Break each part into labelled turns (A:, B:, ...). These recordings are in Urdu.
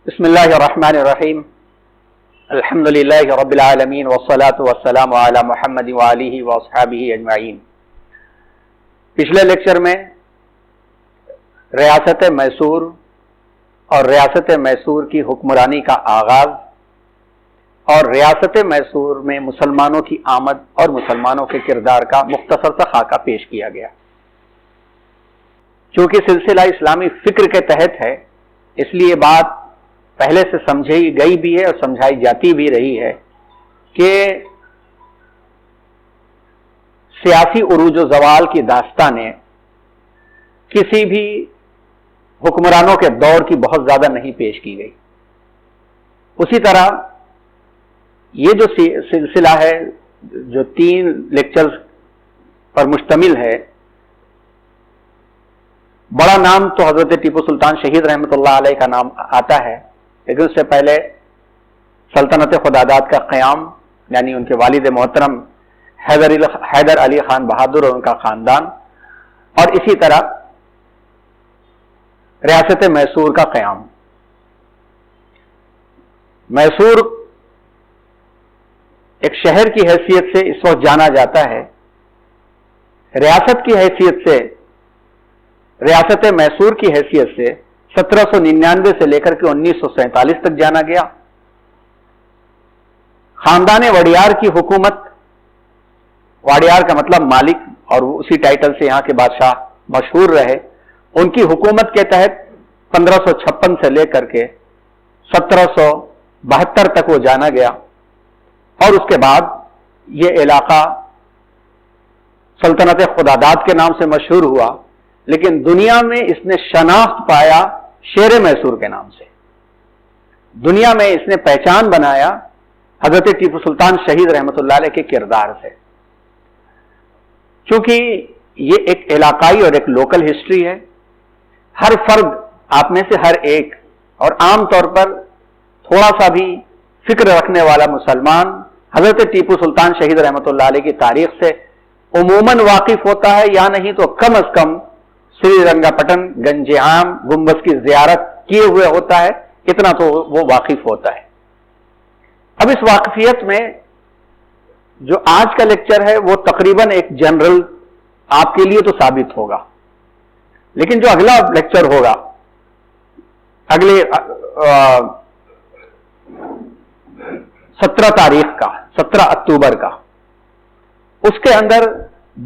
A: بسم اللہ الرحمن الرحیم الحمدللہ رب العالمین والصلاة والسلام علی محمد وآلہ واصحابہ اجمعین۔ پچھلے لیکچر میں ریاست میسور اور ریاست میسور کی حکمرانی کا آغاز اور ریاست میسور میں مسلمانوں کی آمد اور مسلمانوں کے کردار کا مختصر سا خاکہ پیش کیا گیا۔ چونکہ سلسلہ اسلامی فکر کے تحت ہے، اس لیے بات پہلے سے سمجھی گئی بھی ہے اور سمجھائی جاتی بھی رہی ہے کہ سیاسی عروج و زوال کی داستانیں کسی بھی حکمرانوں کے دور کی بہت زیادہ نہیں پیش کی گئی۔ اسی طرح یہ جو سلسلہ ہے جو 3 لیکچرز پر مشتمل ہے، بڑا نام تو حضرت ٹیپو سلطان شہید رحمۃ اللہ علیہ کا نام آتا ہے، لیکن اس سے پہلے سلطنت خداداد کا قیام، یعنی ان کے والد محترم حیدر علی خان بہادر اور ان کا خاندان، اور اسی طرح ریاست میسور کا قیام۔ میسور ایک شہر کی حیثیت سے اس وقت جانا جاتا ہے، ریاست کی حیثیت سے، ریاست میسور کی حیثیت سے 1799 سے لے کر کے 1947 تک جانا گیا۔ خاندان وڈیار کی حکومت، وڈیار کا مطلب مالک، اور اسی ٹائٹل سے یہاں کے بادشاہ مشہور رہے، ان کی حکومت کے تحت 1556 سے لے کر کے 1772 تک وہ جانا گیا، اور اس کے بعد یہ علاقہ سلطنت خداداد کے نام سے مشہور ہوا، لیکن دنیا میں اس نے شناخت پایا شیر میسور کے نام سے۔ دنیا میں اس نے پہچان بنایا حضرت ٹیپو سلطان شہید رحمۃ اللہ علیہ کے کردار سے۔ چونکہ یہ ایک علاقائی اور ایک لوکل ہسٹری ہے، ہر فرد آپ میں سے ہر ایک، اور عام طور پر تھوڑا سا بھی فکر رکھنے والا مسلمان حضرت ٹیپو سلطان شہید رحمۃ اللہ علیہ کی تاریخ سے عموماً واقف ہوتا ہے، یا نہیں تو کم از کم سری رنگا پٹن، گنجیام، گنبد کی زیارت کیے ہوئے ہوتا ہے، اتنا تو وہ واقف ہوتا ہے۔ اب اس واقفیت میں جو آج کا لیکچر ہے وہ تقریباً ایک جنرل آپ کے لیے تو ثابت ہوگا، لیکن جو اگلا لیکچر ہوگا اگلے 17 تاریخ کا، 17 اکتوبر کا، اس کے اندر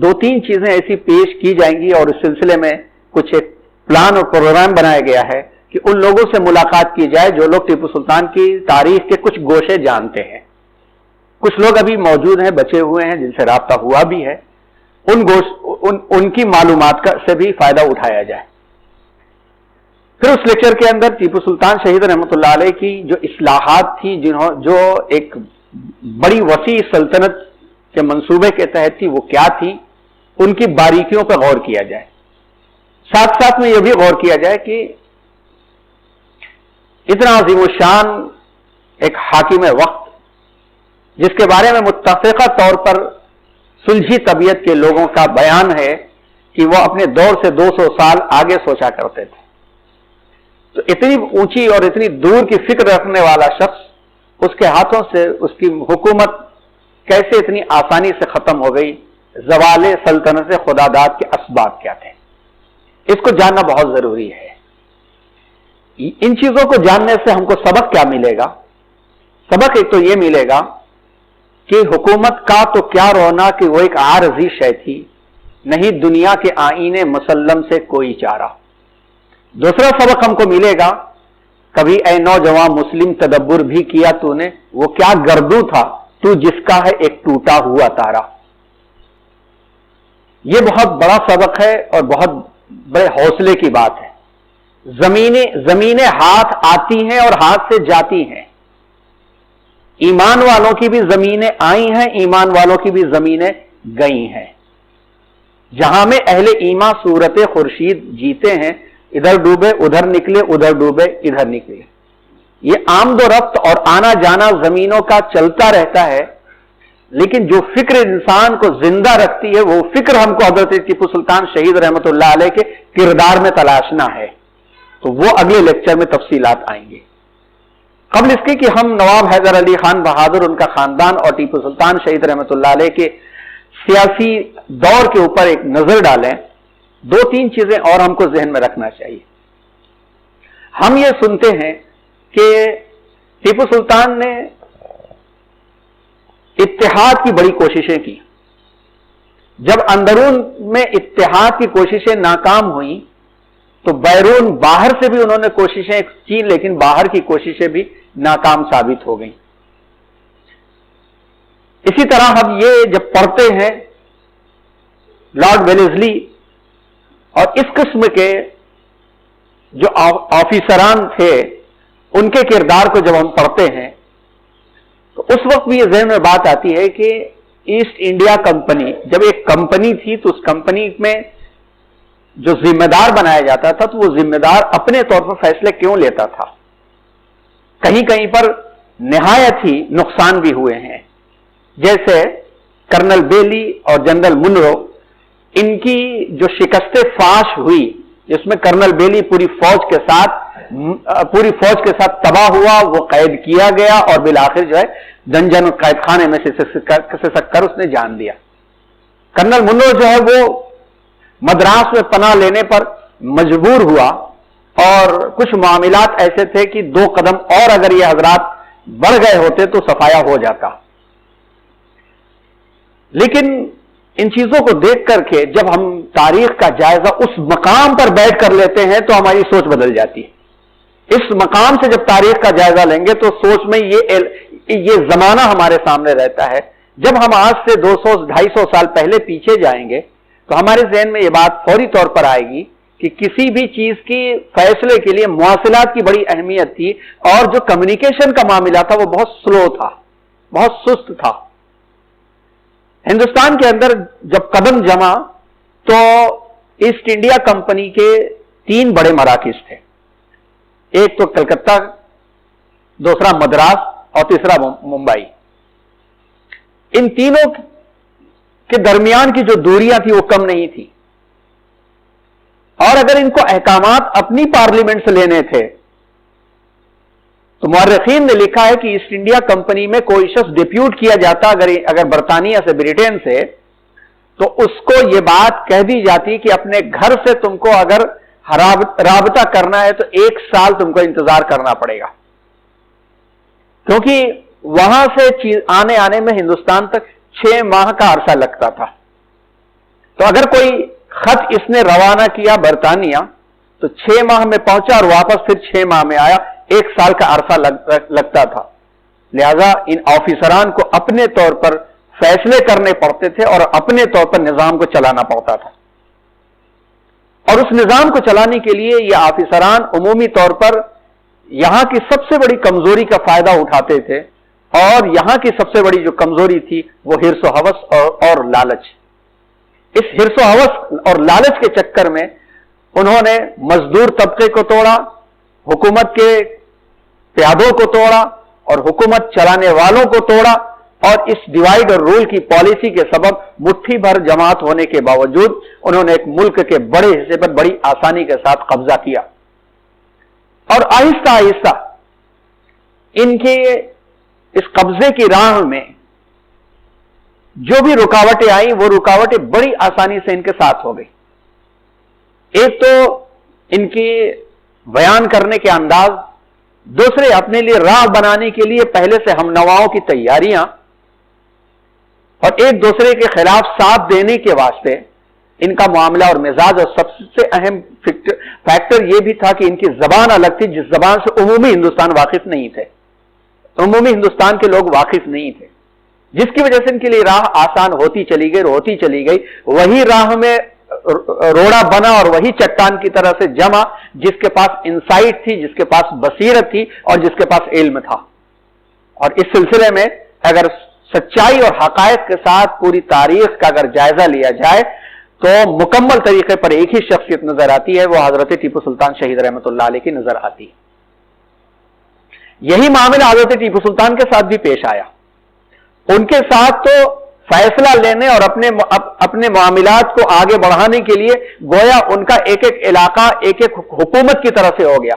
A: 2-3 چیزیں ایسی پیش کی جائیں گی، اور اس سلسلے میں کچھ ایک پلان اور پروگرام بنایا گیا ہے کہ ان لوگوں سے ملاقات کی جائے جو لوگ ٹیپو سلطان کی تاریخ کے کچھ گوشے جانتے ہیں۔ کچھ لوگ ابھی موجود ہیں، بچے ہوئے ہیں، جن سے رابطہ ہوا بھی ہے، ان کی معلومات سے بھی فائدہ اٹھایا جائے۔ پھر اس لیکچر کے اندر ٹیپو سلطان شہید رحمۃ اللہ علیہ کی جو اصلاحات تھی، جو ایک بڑی وسیع سلطنت کے منصوبے کے تحت تھی، وہ کیا تھی، ان کی باریکیوں پر غور کیا جائے۔ ساتھ ساتھ میں یہ بھی غور کیا جائے کہ اتنا عظیم الشان ایک حاکم وقت، جس کے بارے میں متفقہ طور پر سلجھی طبیعت کے لوگوں کا بیان ہے کہ وہ اپنے دور سے 200 سال آگے سوچا کرتے تھے، تو اتنی اونچی اور اتنی دور کی فکر رکھنے والا شخص، اس کے ہاتھوں سے اس کی حکومت کیسے اتنی آسانی سے ختم ہو گئی، زوال سلطنت خداداد کے اسباب کیا تھے، اس کو جاننا بہت ضروری ہے۔ ان چیزوں کو جاننے سے ہم کو سبق کیا ملے گا؟ سبق ایک تو یہ ملے گا کہ حکومت کا تو کیا رونا کہ وہ ایک عارضی شے تھی، نہیں دنیا کے آئین مسلم سے کوئی چارہ۔ دوسرا سبق ہم کو ملے گا، کبھی اے نوجوان مسلم تدبر بھی کیا تو نے، وہ کیا گردوں تھا تو جس کا ہے ایک ٹوٹا ہوا تارا۔ یہ بہت بڑا سبق ہے اور بہت بڑے حوصلے کی بات ہے۔ زمینیں ہاتھ آتی ہیں اور ہاتھ سے جاتی ہیں، ایمان والوں کی بھی زمینیں آئی ہیں، ایمان والوں کی بھی زمینیں گئی ہیں۔ جہاں میں اہل ایمان صورت خورشید جیتے ہیں، ادھر ڈوبے ادھر نکلے، ادھر ڈوبے ادھر نکلے۔ یہ آمد و رفت اور آنا جانا زمینوں کا چلتا رہتا ہے، لیکن جو فکر انسان کو زندہ رکھتی ہے، وہ فکر ہم کو حضرت ٹیپو سلطان شہید رحمۃ اللہ علیہ کے کردار میں تلاشنا ہے۔ تو وہ اگلے لیکچر میں تفصیلات آئیں گے۔ قبل اس کے کہ ہم نواب حیدر علی خان بہادر، ان کا خاندان اور ٹیپو سلطان شہید رحمۃ اللہ علیہ کے سیاسی دور کے اوپر ایک نظر ڈالیں، دو تین چیزیں اور ہم کو ذہن میں رکھنا چاہیے۔ ہم یہ سنتے ہیں کہ ٹیپو سلطان نے اتحاد کی بڑی کوششیں کی، جب اندرون میں اتحاد کی کوششیں ناکام ہوئیں تو بیرون باہر سے بھی انہوں نے کوششیں کی، لیکن باہر کی کوششیں بھی ناکام ثابت ہو گئیں۔ اسی طرح ہم یہ جب پڑھتے ہیں لارڈ ویلیزلی اور اس قسم کے جو آفیسران تھے ان کے کردار کو جب ہم پڑھتے ہیں تو اس وقت بھی یہ ذہن میں بات آتی ہے کہ ایسٹ انڈیا کمپنی جب ایک کمپنی تھی تو اس کمپنی میں جو ذمہ دار بنایا جاتا تھا تو وہ ذمہ دار اپنے طور پر فیصلے کیوں لیتا تھا؟ کہیں کہیں پر نہایت ہی نقصان بھی ہوئے ہیں، جیسے کرنل بیلی اور جنرل منرو، ان کی جو شکست فاش ہوئی جس میں کرنل بیلی پوری فوج کے ساتھ تباہ ہوا، وہ قید کیا گیا اور بالآخر جو ہے دنجن قید خانے میں سے سسک کر اس نے جان دیا۔ کرنل منرو جو ہے وہ مدراس میں پناہ لینے پر مجبور ہوا، اور کچھ معاملات ایسے تھے کہ 2 قدم اور اگر یہ حضرات بڑھ گئے ہوتے تو صفایا ہو جاتا۔ لیکن ان چیزوں کو دیکھ کر کے جب ہم تاریخ کا جائزہ اس مقام پر بیٹھ کر لیتے ہیں تو ہماری سوچ بدل جاتی ہے۔ اس مقام سے جب تاریخ کا جائزہ لیں گے تو سوچ میں یہ زمانہ ہمارے سامنے رہتا ہے۔ جب ہم آج سے 200-250 سال پہلے پیچھے جائیں گے تو ہمارے ذہن میں یہ بات فوری طور پر آئے گی کہ کسی بھی چیز کی فیصلے کے لیے مواصلات کی بڑی اہمیت تھی، اور جو کمیونیکیشن کا معاملہ تھا وہ بہت سلو تھا، بہت سست تھا۔ ہندوستان کے اندر جب قدم جما تو ایسٹ انڈیا کمپنی کے 3 بڑے مراکز تھے، ایک تو کلکتہ، دوسرا مدراس اور تیسرا ممبئی۔ ان تینوں کے درمیان کی جو دوریاں تھی وہ کم نہیں تھی، اور اگر ان کو احکامات اپنی پارلیمنٹ سے لینے تھے تو مورخین نے لکھا ہے کہ ایسٹ انڈیا کمپنی میں کوئی شخص ڈپیوٹ کیا جاتا اگر برطانیہ سے، برٹین سے، تو اس کو یہ بات کہہ دی جاتی کہ اپنے گھر سے تم کو اگر رابطہ کرنا ہے تو 1 سال تم کو انتظار کرنا پڑے گا، کیونکہ وہاں سے آنے میں ہندوستان تک 6 ماہ کا عرصہ لگتا تھا۔ تو اگر کوئی خط اس نے روانہ کیا برطانیہ تو 6 ماہ میں پہنچا اور واپس پھر 6 ماہ میں آیا، 1 سال کا عرصہ لگتا تھا۔ لہذا ان آفیسران کو اپنے طور پر فیصلے کرنے پڑتے تھے اور اپنے طور پر نظام کو چلانا پڑتا تھا، اور اس نظام کو چلانے کے لیے یہ آفیسران عمومی طور پر یہاں کی سب سے بڑی کمزوری کا فائدہ اٹھاتے تھے، اور یہاں کی سب سے بڑی جو کمزوری تھی وہ حرص و ہوس اور لالچ۔ اس حرص و ہوس اور لالچ کے چکر میں انہوں نے مزدور طبقے کو توڑا، حکومت کے پیادوں کو توڑا اور حکومت چلانے والوں کو توڑا، اور اس ڈیوائیڈ اور رول کی پالیسی کے سبب مٹھی بھر جماعت ہونے کے باوجود انہوں نے ایک ملک کے بڑے حصے پر بڑی آسانی کے ساتھ قبضہ کیا، اور آہستہ آہستہ ان کے اس قبضے کی راہ میں جو بھی رکاوٹیں آئیں وہ رکاوٹیں بڑی آسانی سے ان کے ساتھ ہو گئی۔ ایک تو ان کی بیان کرنے کے انداز، دوسرے اپنے لیے راہ بنانے کے لیے پہلے سے ہم نواؤں کی تیاریاں، اور ایک دوسرے کے خلاف ساتھ دینے کے واسطے ان کا معاملہ اور مزاج، اور سب سے اہم فیکٹر یہ بھی تھا کہ ان کی زبان الگ تھی، جس زبان سے عمومی ہندوستان واقف نہیں تھے، عمومی ہندوستان کے لوگ واقف نہیں تھے، جس کی وجہ سے ان کے لیے راہ آسان ہوتی چلی گئی، وہی راہ میں روڑا بنا اور وہی چٹان کی طرح سے جمع جس کے پاس انسائٹ تھی، جس کے پاس بصیرت تھی اور جس کے پاس علم تھا۔ اور اس سلسلے میں اگر سچائی اور حقائق کے ساتھ پوری تاریخ کا اگر جائزہ لیا جائے تو مکمل طریقے پر ایک ہی شخصیت نظر آتی ہے، وہ حضرت ٹیپو سلطان شہید رحمۃ اللہ علیہ کی نظر آتی ہے۔ یہی معاملہ حضرت ٹیپو سلطان کے ساتھ بھی پیش آیا۔ ان کے ساتھ تو فیصلہ لینے اور اپنے معاملات کو آگے بڑھانے کے لیے گویا ان کا ایک ایک علاقہ ایک ایک حکومت کی طرف سے ہو گیا،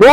A: 2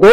A: 2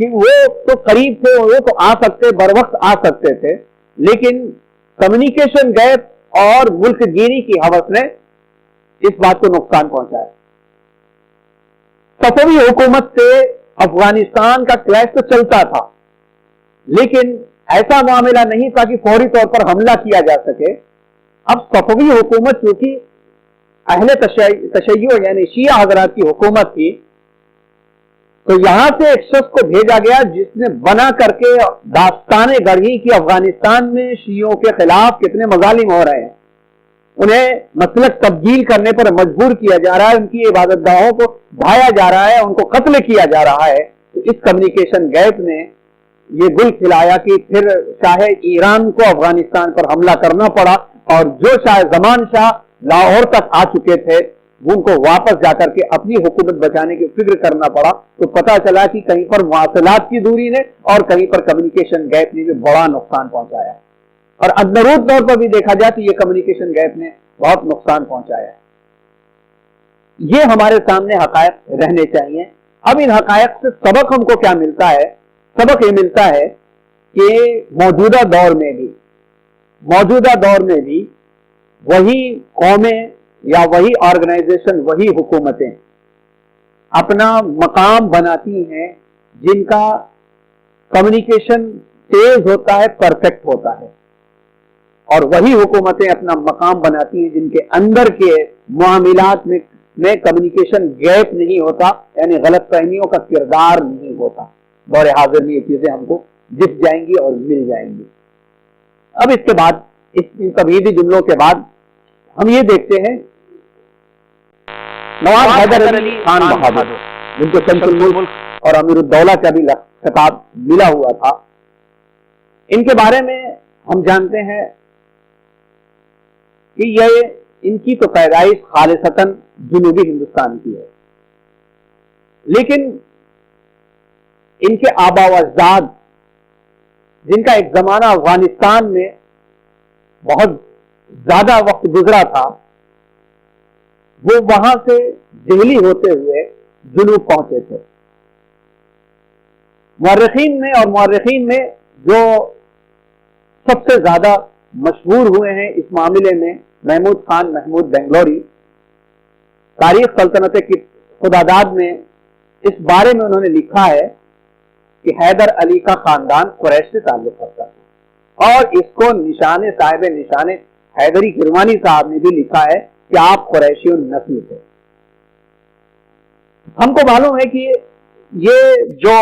A: کہ وہ تو قریب تھے، وہ تو آ سکتے، بر وقت آ سکتے تھے، لیکن کمیونیکیشن گیپ اور ملک گیری کی ہوس نے اس بات کو نقصان پہنچایا۔ صفوی حکومت سے افغانستان کا کلیش تو چلتا تھا، لیکن ایسا معاملہ نہیں تھا کہ فوری طور پر حملہ کیا جا سکے۔ اب صفوی حکومت چونکہ اہل تشیع یعنی شیعہ حضرات کی حکومت تھی، تو یہاں سے ایک شخص کو بھیجا گیا جس نے بنا کر کے داستانیں گڑھی کہ افغانستان میں شیعوں کے خلاف کتنے مظالم ہو رہے ہیں، انہیں مسلک تبدیل کرنے پر مجبور کیا جا رہا ہے، ان کی عبادت گاہوں کو ڈھایا جا رہا ہے، ان کو قتل کیا جا رہا ہے۔ تو اس کمیونیکیشن گیپ نے یہ گل کھلایا کہ پھر چاہے ایران کو افغانستان پر حملہ کرنا پڑا، اور جو شاہ زمان شاہ لاہور تک آ چکے تھے ان کو واپس جا کر کے اپنی حکومت بچانے کی فکر کرنا پڑا۔ تو پتا چلا کہ کہیں پر مواصلات کی دوری نے اور کہیں پر کمیونیکیشن گیپ نے بھی بڑا نقصان پہنچایا، اور اندرون طور پر بھی دیکھا جائے تو یہ کمیونیکیشن گیپ نے بہت نقصان پہنچایا۔ یہ ہمارے سامنے حقائق رہنے چاہیے۔ اب ان حقائق سے سبق ہم کو کیا ملتا ہے؟ سبق یہ ملتا ہے کہ موجودہ دور میں بھی وہی قومیں یا وہی آرگنائزیشن، وہی حکومتیں اپنا مقام بناتی ہیں جن کا کمیونیکیشن تیز ہوتا ہے، پرفیکٹ ہوتا ہے، اور وہی حکومتیں اپنا مقام بناتی ہیں جن کے اندر کے معاملات میں کمیونیکیشن گیپ نہیں ہوتا، یعنی غلط فہمیوں کا کردار نہیں ہوتا۔ دور حاضر میں یہ چیزیں ہم کو دکھ جائیں گی اور مل جائیں گی۔ اب اس کے بعد، اس تمہیدی جملوں کے بعد ہم یہ دیکھتے ہیں نواب حیدر علی خان بہادر، جن کو شمس الملک اور امیر الدولہ کا بھی خطاب ملا ہوا تھا، ان کے بارے میں ہم جانتے ہیں کہ یہ ان کی تو پیدائش خالصتاً جنوبی ہندوستان کی ہے، لیکن ان کے آبا و اجداد جن کا ایک زمانہ افغانستان میں بہت زیادہ وقت گزرا تھا، وہ وہاں سے دہلی ہوتے ہوئے جنوب پہنچے تھے۔ مورخین میں جو سب سے زیادہ مشہور ہوئے ہیں اس معاملے میں محمود خان محمود بنگلوری، تاریخ سلطنت کی خداداد میں اس بارے میں انہوں نے لکھا ہے کہ حیدر علی کا خاندان قریش سے تعلق رکھتا ہے، اور اس کو صاحب نشان حیدری کرمانی صاحب نے بھی لکھا ہے کہ آپ قریشی نسل تھے۔ ہم کو معلوم ہے کہ یہ جو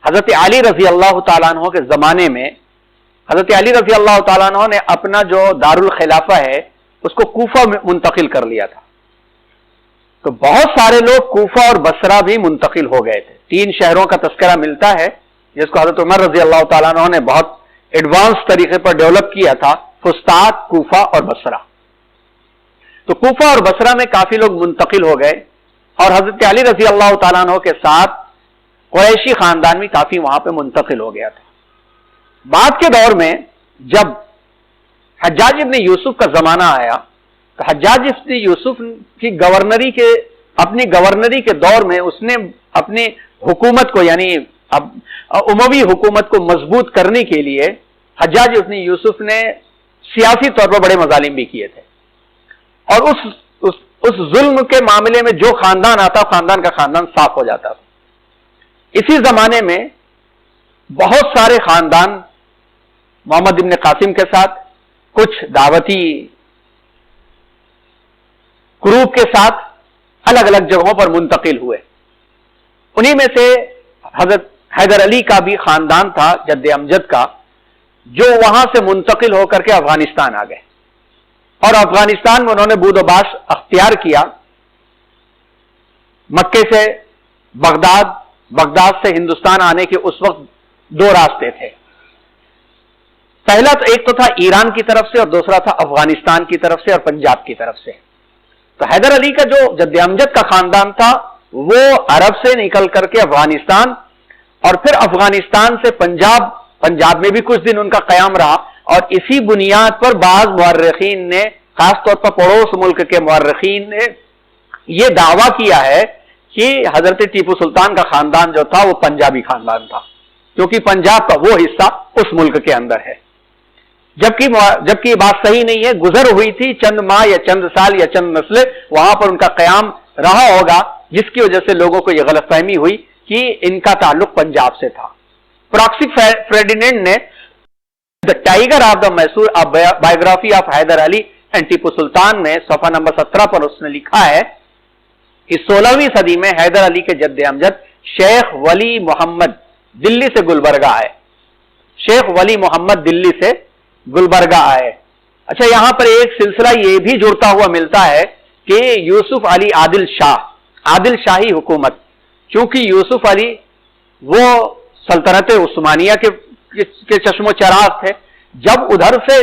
A: حضرت علی رضی اللہ تعالیٰ عنہ کے زمانے میں حضرت علی رضی اللہ تعالیٰ عنہ نے اپنا جو دارالخلافہ ہے اس کو کوفہ میں منتقل کر لیا تھا، تو بہت سارے لوگ کوفہ اور بصرہ بھی منتقل ہو گئے تھے۔ 3 شہروں کا تذکرہ ملتا ہے جس کو حضرت عمر رضی اللہ تعالیٰ عنہ نے بہت ایڈوانس طریقے پر ڈیولپ کیا تھا، فسطاط، کوفہ اور بصرہ۔ تو کوفہ اور بصرہ میں کافی لوگ منتقل ہو گئے، اور حضرت علی رضی اللہ تعالیٰ عنہ کے ساتھ قریشی خاندان بھی کافی وہاں پہ منتقل ہو گیا تھا۔ بعد کے دور میں جب حجاج ابن یوسف کا زمانہ آیا تو حجاج ابن یوسف کی اپنی گورنری کے دور میں اس نے اپنی حکومت کو یعنی اموی حکومت کو مضبوط کرنے کے لیے حجاج ابن یوسف نے سیاسی طور پر بڑے مظالم بھی کیے تھے، اور اس ظلم کے معاملے میں جو خاندان آتا خاندان کا خاندان صاف ہو جاتا تھا۔ اسی زمانے میں بہت سارے خاندان محمد ابن قاسم کے ساتھ، کچھ دعوتی گروپ کے ساتھ الگ الگ جگہوں پر منتقل ہوئے۔ انہی میں سے حضرت حیدر علی کا بھی خاندان تھا، جد امجد کا، جو وہاں سے منتقل ہو کر کے افغانستان آ گئے، اور افغانستان میں انہوں نے بود و باش اختیار کیا۔ مکے سے بغداد سے ہندوستان آنے کے اس وقت 2 راستے تھے، پہلا تو ایک تو تھا ایران کی طرف سے، اور دوسرا تھا افغانستان کی طرف سے اور پنجاب کی طرف سے۔ تو حیدر علی کا جو جد امجد کا خاندان تھا وہ عرب سے نکل کر کے افغانستان، اور پھر افغانستان سے پنجاب میں بھی کچھ دن ان کا قیام رہا، اور اسی بنیاد پر بعض مورخین نے، خاص طور پر پڑوس ملک کے مورخین نے یہ دعویٰ کیا ہے کہ حضرت ٹیپو سلطان کا خاندان جو تھا وہ پنجابی خاندان تھا، کیونکہ پنجاب کا وہ حصہ اس ملک کے اندر ہے، جبکہ یہ بات صحیح نہیں ہے۔ گزر ہوئی تھی چند ماہ یا چند سال یا چند نسلیں، وہاں پر ان کا قیام رہا ہوگا، جس کی وجہ سے لوگوں کو یہ غلط فہمی ہوئی کہ ان کا تعلق پنجاب سے تھا۔ پراکسی فرڈینینڈ نے the Tiger of the Mysore biography of Hyder Ali and Tipu Sultan میں صفحہ نمبر 17 پر اس نے لکھا ہے کہ 16ویں صدی میں حیدر علی کے جد امجد شیخ ولی محمد دلی سے گلبرگہ آئے، شیخ ولی محمد دلی سے گلبرگہ آئے۔ اچھا، یہاں پر ایک سلسلہ یہ بھی جڑتا ہوا ملتا ہے کہ یوسف علی عادل شاہی حکومت، چونکہ یوسف علی وہ سلطنت عثمانیہ کے چشم و چراغ تھے، جب ادھر سے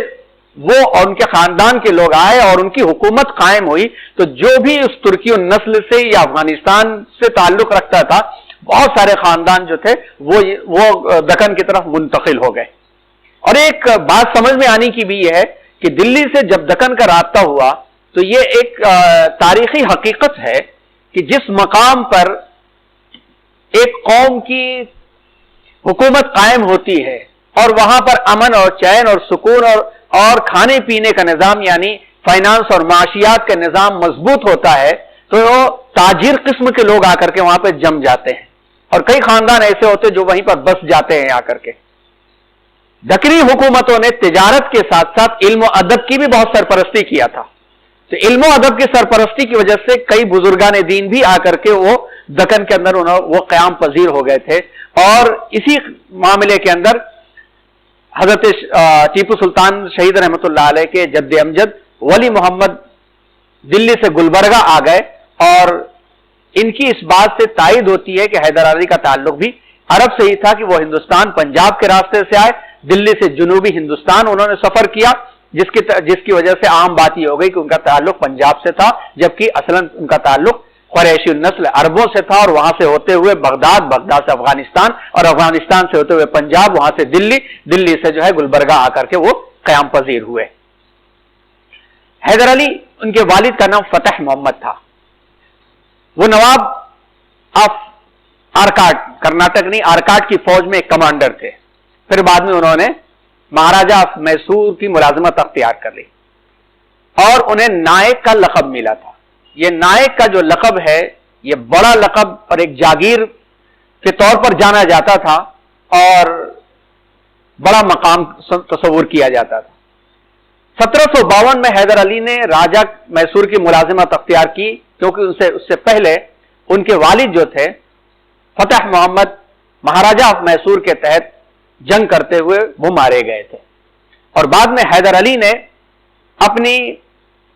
A: وہ اور ان کے خاندان کے لوگ آئے اور ان کی حکومت قائم ہوئی تو جو بھی اس ترکی نسل سے یا افغانستان سے تعلق رکھتا تھا، بہت سارے خاندان جو تھے وہ دکن کی طرف منتقل ہو گئے۔ اور ایک بات سمجھ میں آنے کی بھی یہ ہے کہ دلی سے جب دکن کا رابطہ ہوا تو یہ ایک تاریخی حقیقت ہے کہ جس مقام پر ایک قوم کی حکومت قائم ہوتی ہے اور وہاں پر امن اور چین اور سکون اور کھانے پینے کا نظام یعنی فائنانس اور معاشیات کا نظام مضبوط ہوتا ہے، تو تاجر قسم کے لوگ آ کر کے وہاں پہ جم جاتے ہیں، اور کئی خاندان ایسے ہوتے جو وہیں پر بس جاتے ہیں آ کر کے۔ دکنی حکومتوں نے تجارت کے ساتھ ساتھ علم و ادب کی بھی بہت سرپرستی کیا تھا، تو علم و ادب کی سرپرستی کی وجہ سے کئی بزرگان دین بھی آ کر کے وہ دکن کے اندر وہ قیام پذیر ہو گئے تھے، اور اسی معاملے کے اندر حضرت ٹیپو سلطان شہید رحمت اللہ علیہ کے جد امجد ولی محمد دلی سے گلبرگہ آ گئے، اور ان کی اس بات سے تائید ہوتی ہے کہ حیدر علی کا تعلق بھی عرب سے ہی تھا کہ وہ ہندوستان پنجاب کے راستے سے آئے، دلی سے جنوبی ہندوستان انہوں نے سفر کیا، جس کی وجہ سے عام بات یہ ہو گئی کہ ان کا تعلق پنجاب سے تھا، جبکہ اصلاً ان کا تعلق قریشی النسل عربوں سے تھا، اور وہاں سے ہوتے ہوئے بغداد سے افغانستان، اور افغانستان سے ہوتے ہوئے پنجاب، وہاں سے دلی سے جو ہے گلبرگہ آ کر کے وہ قیام پذیر ہوئے۔ حیدر علی ان کے والد کا نام فتح محمد تھا، وہ نواب آف آرکاٹ، کرناٹک نہیں آرکاٹ کی فوج میں ایک کمانڈر تھے، پھر بعد میں انہوں نے مہاراجہ آف میسور کی ملازمت اختیار کر لی، اور انہیں نائک کا لقب ملا تھا۔ یہ نائک کا جو لقب ہے یہ بڑا لقب اور ایک جاگیر کے طور پر جانا جاتا تھا، اور بڑا مقام تصور کیا جاتا تھا۔ 1752 میں حیدر علی نے راجہ میسور کی ملازمت اختیار کی، کیونکہ اس سے پہلے ان کے والد جو تھے فتح محمد مہاراجہ آف میسور کے تحت جنگ کرتے ہوئے وہ مارے گئے تھے، اور بعد میں حیدر علی نے اپنی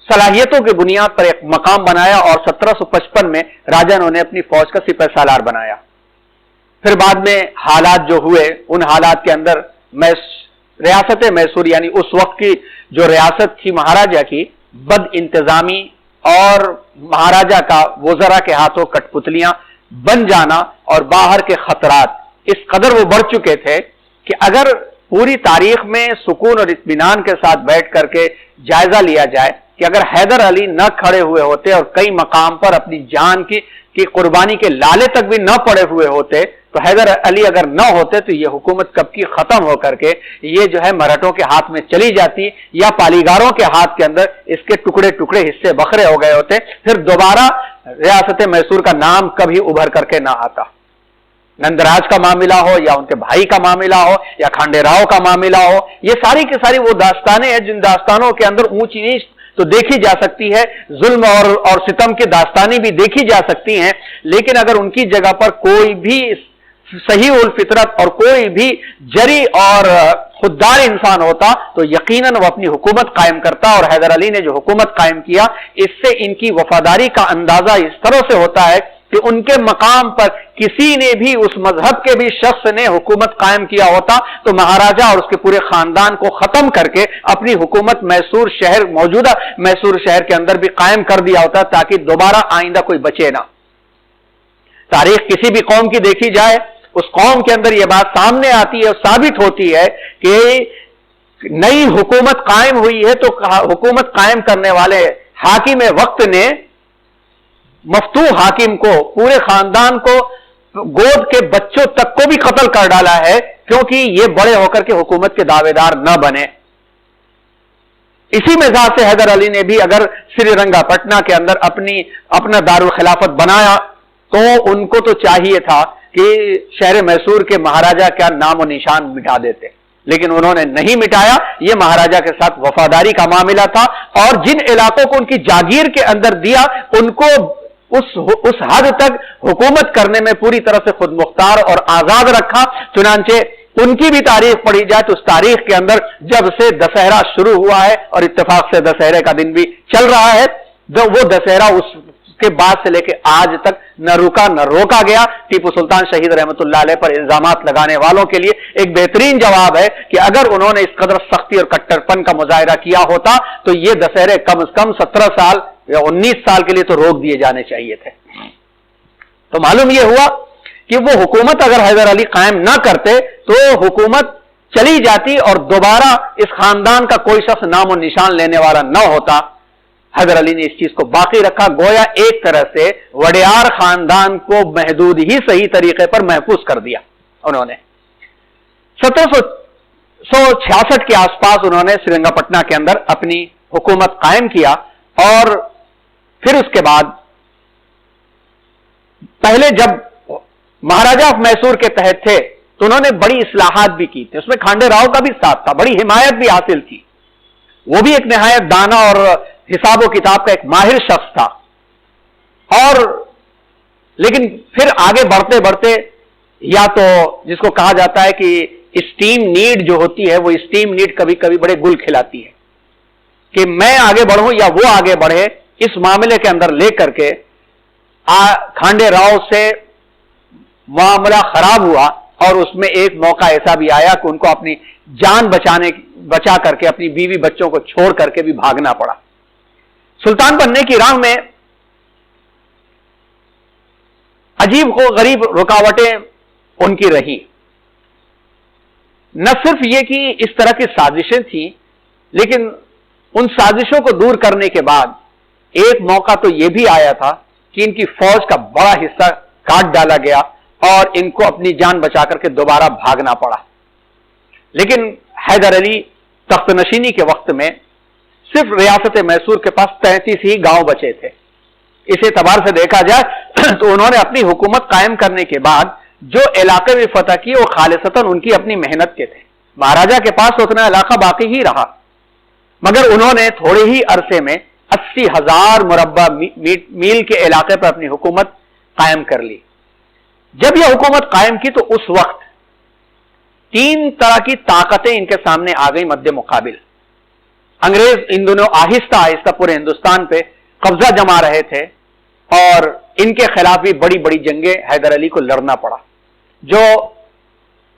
A: صلاحیتوں کی بنیاد پر ایک مقام بنایا، اور 1755 میں راجہ نے اپنی فوج کا سپہ سالار بنایا۔ پھر بعد میں حالات جو ہوئے، ان حالات کے اندر ریاست میسور یعنی اس وقت کی جو ریاست تھی مہاراجہ کی، بد انتظامی اور مہاراجہ کا وزراء کے ہاتھوں کٹ پتلیاں بن جانا اور باہر کے خطرات اس قدر وہ بڑھ چکے تھے کہ اگر پوری تاریخ میں سکون اور اطمینان کے ساتھ بیٹھ کر کے جائزہ لیا جائے کہ اگر حیدر علی نہ کھڑے ہوئے ہوتے اور کئی مقام پر اپنی جان کی قربانی کے لالے تک بھی نہ پڑے ہوئے ہوتے، تو حیدر علی اگر نہ ہوتے تو یہ حکومت کب کی ختم ہو کر کے یہ جو ہے مرہٹوں کے ہاتھ میں چلی جاتی، یا پالیگاروں کے ہاتھ کے اندر اس کے ٹکڑے ٹکڑے حصے بکھرے ہو گئے ہوتے، پھر دوبارہ ریاست میسور کا نام کبھی ابھر کر کے نہ آتا۔ نندراج کا معاملہ ہو یا ان کے بھائی کا معاملہ ہو یا کھانڈے راؤ کا معاملہ ہو، یہ ساری کی ساری وہ داستانیں ہیں جن داستانوں کے اندر اونچ نیچ تو دیکھی جا سکتی ہے، ظلم اور ستم کی داستانیں بھی دیکھی جا سکتی ہیں، لیکن اگر ان کی جگہ پر کوئی بھی صحیح الفطرت اور کوئی بھی جری اور خوددار انسان ہوتا تو یقیناً وہ اپنی حکومت قائم کرتا، اور حیدر علی نے جو حکومت قائم کیا اس سے ان کی وفاداری کا اندازہ اس طرح سے ہوتا ہے کہ ان کے مقام پر کسی نے بھی اس مذہب کے بھی شخص نے حکومت قائم کیا ہوتا تو مہاراجہ اور اس کے پورے خاندان کو ختم کر کے اپنی حکومت میسور شہر، موجودہ میسور شہر کے اندر بھی قائم کر دیا ہوتا تاکہ دوبارہ آئندہ کوئی بچے نہ۔ تاریخ کسی بھی قوم کی دیکھی جائے، اس قوم کے اندر یہ بات سامنے آتی ہے اور ثابت ہوتی ہے کہ نئی حکومت قائم ہوئی ہے تو حکومت قائم کرنے والے حاکم وقت نے مفتوح حاکم کو, پورے خاندان کو, گود کے بچوں تک کو بھی قتل کر ڈالا ہے, کیونکہ یہ بڑے ہو کر کے حکومت کے دعوے دار نہ بنے. اسی مزاج سے حیدر علی نے بھی اگر سری رنگا پٹنہ کے اندر اپنا دارالخلافت بنایا تو ان کو تو چاہیے تھا کہ شہر میسور کے مہاراجا کا نام و نشان مٹا دیتے, لیکن انہوں نے نہیں مٹایا. یہ مہاراجا کے ساتھ وفاداری کا معاملہ تھا, اور جن علاقوں کو ان کی جاگیر کے اندر دیا ان کو اس حد تک حکومت کرنے میں پوری طرح سے خود مختار اور آزاد رکھا. چنانچہ ان کی بھی تاریخ پڑھی جائے تو اس تاریخ کے اندر جب سے دسہرہ شروع ہوا ہے, اور اتفاق سے دسہرے کا دن بھی چل رہا ہے, وہ دسہرہ اس کے بعد سے لے کے آج تک نہ رکا نہ روکا گیا. ٹیپو سلطان شہید رحمت اللہ علیہ پر الزامات لگانے والوں کے لیے ایک بہترین جواب ہے کہ اگر انہوں نے اس قدر سختی اور کٹر پن کا مظاہرہ کیا ہوتا تو یہ دسہرے کم از کم 17 سال یا 19 سال کے لیے تو روک دیے جانے چاہیے تھے. تو معلوم یہ ہوا کہ وہ حکومت اگر حیدر علی قائم نہ کرتے تو حکومت چلی جاتی اور دوبارہ اس خاندان کا کوئی شخص نام و نشان لینے والا نہ ہوتا. حیدر علی نے اس چیز کو باقی رکھا, گویا ایک طرح سے وڈیار خاندان کو محدود ہی صحیح طریقے پر محفوظ کر دیا. انہوں نے 1766 کے آس پاس انہوں نے سری رنگا پٹنہ کے اندر اپنی حکومت قائم کیا, اور پھر اس کے بعد پہلے جب مہاراجا آف میسور کے تحت تھے تو انہوں نے بڑی اصلاحات بھی کی تھی, اس میں کھانڈے راؤ کا بھی ساتھ تھا, بڑی حمایت بھی حاصل کی. وہ بھی ایک نہایت دانا اور حساب و کتاب کا ایک ماہر شخص تھا. اور لیکن پھر آگے بڑھتے بڑھتے یا تو جس کو کہا جاتا ہے کہ اسٹیم نیڈ جو ہوتی ہے, وہ اسٹیم نیڈ کبھی کبھی بڑے گل کھلاتی ہے کہ میں آگے بڑھوں یا وہ آگے بڑھے. اس معاملے کے اندر لے کر کے کھانڈے راؤ سے معاملہ خراب ہوا, اور اس میں ایک موقع ایسا بھی آیا کہ ان کو اپنی جان بچا کر کے اپنی بیوی بچوں کو چھوڑ کر کے بھی بھاگنا پڑا. سلطان بننے کی راہ میں عجیب و غریب رکاوٹیں ان کی رہی. نہ صرف یہ کہ اس طرح کی سازشیں تھیں, لیکن ان سازشوں کو دور کرنے کے بعد ایک موقع تو یہ بھی آیا تھا کہ ان کی فوج کا بڑا حصہ کاٹ ڈالا گیا اور ان کو اپنی جان بچا کر کے دوبارہ بھاگنا پڑا. لیکن حیدر علی تخت نشینی کے وقت میں صرف ریاست میسور کے پاس 33 ہی گاؤں بچے تھے. اس اعتبار سے دیکھا جائے تو انہوں نے اپنی حکومت قائم کرنے کے بعد جو علاقے بھی فتح کیے وہ خالصتاً ان کی اپنی محنت کے تھے. مہاراجا کے پاس اتنا علاقہ باقی ہی رہا, مگر انہوں نے تھوڑے ہی عرصے میں 80,000 مربع میل کے علاقے پر اپنی حکومت قائم کر لی. جب یہ حکومت قائم کی تو اس وقت 3 طرح کی طاقتیں ان کے سامنے آ گئی مد مقابل. انگریز ان دنوں آہستہ آہستہ پورے ہندوستان پہ قبضہ جما رہے تھے, اور ان کے خلاف بھی بڑی بڑی جنگیں حیدر علی کو لڑنا پڑا, جو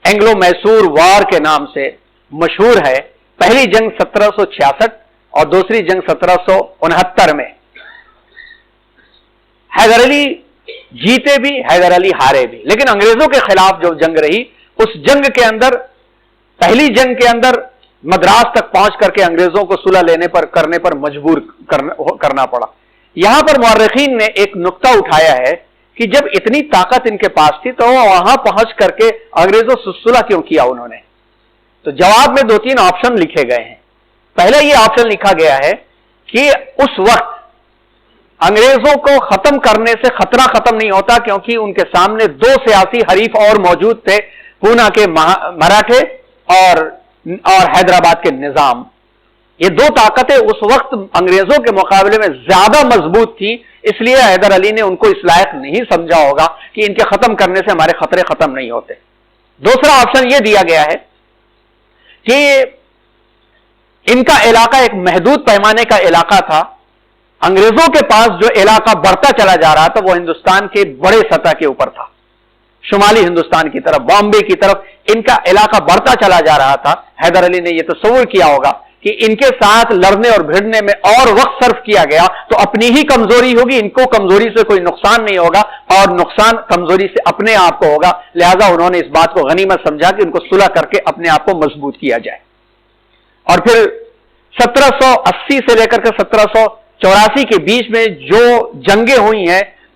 A: اینگلو میسور وار کے نام سے مشہور ہے. پہلی جنگ 1766 اور دوسری جنگ 1769 میں. حیدر علی جیتے بھی, حیدر علی ہارے بھی, لیکن انگریزوں کے خلاف جو جنگ رہی اس جنگ کے اندر, پہلی جنگ کے اندر مدراس تک پہنچ کر کے انگریزوں کو صلح کرنے پر مجبور کرنا پڑا. یہاں پر مورخین نے ایک نقطہ اٹھایا ہے کہ جب اتنی طاقت ان کے پاس تھی تو وہاں پہنچ کر کے انگریزوں سے صلح کیوں کیا انہوں نے؟ تو جواب میں 2-3 آپشن لکھے گئے ہیں. پہلے یہ آپشن لکھا گیا ہے کہ اس وقت انگریزوں کو ختم کرنے سے خطرہ ختم نہیں ہوتا, کیونکہ ان کے سامنے 2 سیاسی حریف اور موجود تھے, پونا کے مراٹھے اور حیدرآباد کے نظام. یہ 2 طاقتیں اس وقت انگریزوں کے مقابلے میں زیادہ مضبوط تھی, اس لیے حیدر علی نے ان کو اس لائق نہیں سمجھا ہوگا کہ ان کے ختم کرنے سے ہمارے خطرے ختم نہیں ہوتے. دوسرا آپشن یہ دیا گیا ہے کہ ان کا علاقہ ایک محدود پیمانے کا علاقہ تھا. انگریزوں کے پاس جو علاقہ بڑھتا چلا جا رہا تھا وہ ہندوستان کے بڑے سطح کے اوپر تھا, شمالی ہندوستان کی طرف, بامبے کی طرف ان کا علاقہ بڑھتا چلا جا رہا تھا. حیدر علی نے یہ تصور کیا ہوگا کہ ان کے ساتھ لڑنے اور بھیڑنے میں اور وقت صرف کیا گیا تو اپنی ہی کمزوری ہوگی, ان کو کمزوری سے کوئی نقصان نہیں ہوگا اور نقصان کمزوری سے اپنے آپ کو ہوگا. لہذا انہوں نے اس بات کو غنیمت سمجھا کہ ان کو صلح کر کے اپنے آپ کو مضبوط کیا جائے. اور پھر 1780 سے لے کر کے 1784 کے بیچ میں جو جنگیں ہوئی ہیں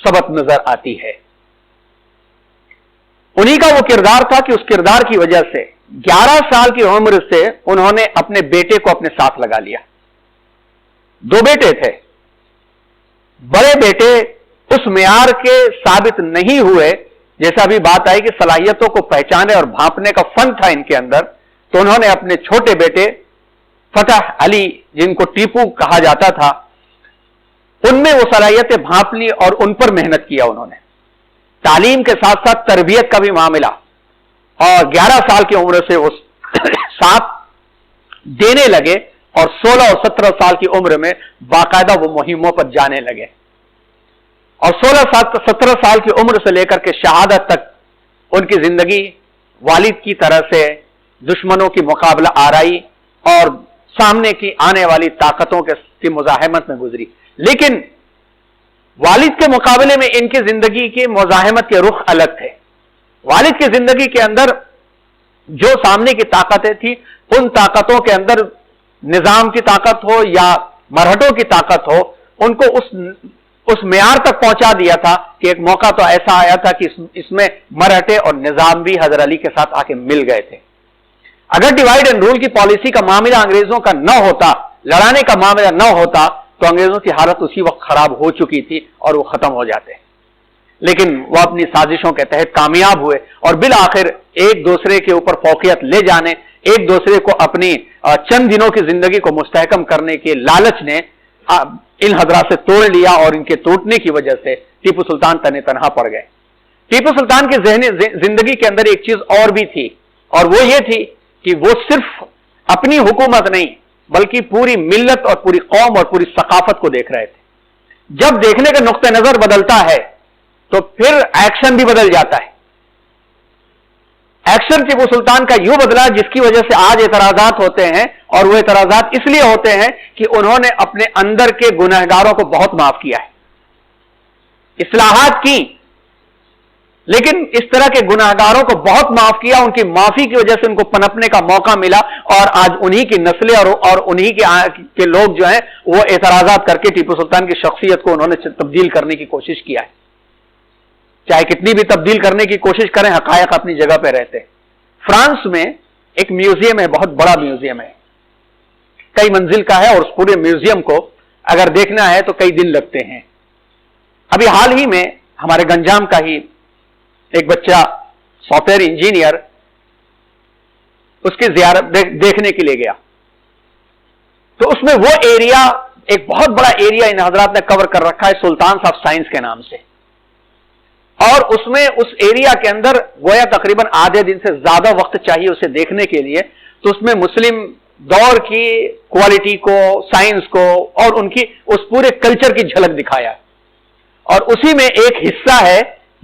A: سبق نظر آتی ہے۔ انہی کا وہ کردار تھا کہ اس کردار کی وجہ سے 11 سال کی عمر سے انہوں نے اپنے بیٹے کو اپنے ساتھ لگا لیا۔ 2 بیٹے تھے، بڑے بیٹے اس معیار کے ثابت نہیں ہوئے، جیسا بھی بات آئی کہ صلاحیتوں کو پہچانے اور بھانپنے کا فن تھا ان کے اندر، تو انہوں نے اپنے چھوٹے بیٹے فتح علی، جن کو ٹیپو کہا جاتا تھا، ان میں وہ صلاحیتیں بھانپ لی اور ان پر محنت کیا انہوں نے۔ تعلیم کے ساتھ ساتھ تربیت کا بھی معاملہ، اور 11 سال کی عمر سے وہ ساتھ دینے لگے، اور 16 اور 17 سال کی عمر میں باقاعدہ وہ مہموں پر جانے لگے، اور 17 سال کی عمر سے لے کر کے شہادت تک ان کی زندگی والد کی طرح سے دشمنوں کی مقابلہ آرائی اور سامنے کی آنے والی طاقتوں کی مزاحمت میں گزری۔ لیکن والد کے مقابلے میں ان کی زندگی کی مزاحمت کے رخ الگ تھے۔ والد کی زندگی کے اندر جو سامنے کی طاقتیں تھیں، ان طاقتوں کے اندر نظام کی طاقت ہو یا مرہٹوں کی طاقت ہو، ان کو اس معیار تک پہنچا دیا تھا کہ ایک موقع تو ایسا آیا تھا کہ اس میں مرہٹے اور نظام بھی حیدر علی کے ساتھ آ کے مل گئے تھے۔ اگر ڈیوائیڈ اینڈ رول کی پالیسی کا معاملہ انگریزوں کا نہ ہوتا، لڑانے کا معاملہ نہ ہوتا، تو انگریزوں کی حالت اسی وقت خراب ہو چکی تھی اور وہ ختم ہو جاتے۔ لیکن وہ اپنی سازشوں کے تحت کامیاب ہوئے، اور بالآخر ایک دوسرے کے اوپر فوقیت لے جانے، ایک دوسرے کو اپنی چند دنوں کی زندگی کو مستحکم کرنے کے لالچ نے ان حضرات سے توڑ لیا، اور ان کے ٹوٹنے کی وجہ سے ٹیپو سلطان تنے تنہا پڑ گئے۔ ٹیپو سلطان کی زندگی کے اندر ایک چیز اور بھی تھی، اور وہ یہ تھی کہ وہ صرف اپنی حکومت نہیں بلکہ پوری ملت اور پوری قوم اور پوری ثقافت کو دیکھ رہے تھے۔ جب دیکھنے کا نقطہ نظر بدلتا ہے تو پھر ایکشن بھی بدل جاتا ہے۔ ایکشن ٹیپو سلطان کا یوں بدلا جس کی وجہ سے آج اعتراضات ہوتے ہیں، اور وہ اعتراضات اس لیے ہوتے ہیں کہ انہوں نے اپنے اندر کے گنہگاروں کو بہت معاف کیا ہے، اصلاحات کی، لیکن اس طرح کے گنہگاروں کو بہت معاف کیا، ان کی معافی کی وجہ سے ان کو پنپنے کا موقع ملا، اور آج انہی کی نسلیں اور انہی کے لوگ جو ہیں وہ اعتراضات کر کے ٹیپو سلطان کی شخصیت کو انہوں نے تبدیل کرنے کی کوشش کیا ہے۔ چاہے کتنی بھی تبدیل کرنے کی کوشش کریں، حقائق اپنی جگہ پہ رہتے۔ فرانس میں ایک میوزیم ہے، بہت بڑا میوزیم ہے، کئی منزل کا ہے، اور اس پورے میوزیم کو اگر دیکھنا ہے تو کئی دن لگتے ہیں۔ ابھی حال ہی میں ہمارے گنجام کا ہی ایک بچہ سافٹ ویئر انجینئر اس کی زیارت دیکھنے کے لیے گیا، تو اس میں وہ ایریا، ایک بہت بڑا ایریا ان حضرات نے کور کر رکھا ہے سلطانز آف سائنس کے نام سے، اور اس میں اس ایریا کے اندر گویا تقریباً آدھے دن سے زیادہ وقت چاہیے اسے دیکھنے کے لیے، تو اس میں مسلم دور کی کوالٹی کو، سائنس کو، اور ان کی اس پورے کلچر کی جھلک دکھایا، اور اسی میں ایک حصہ ہے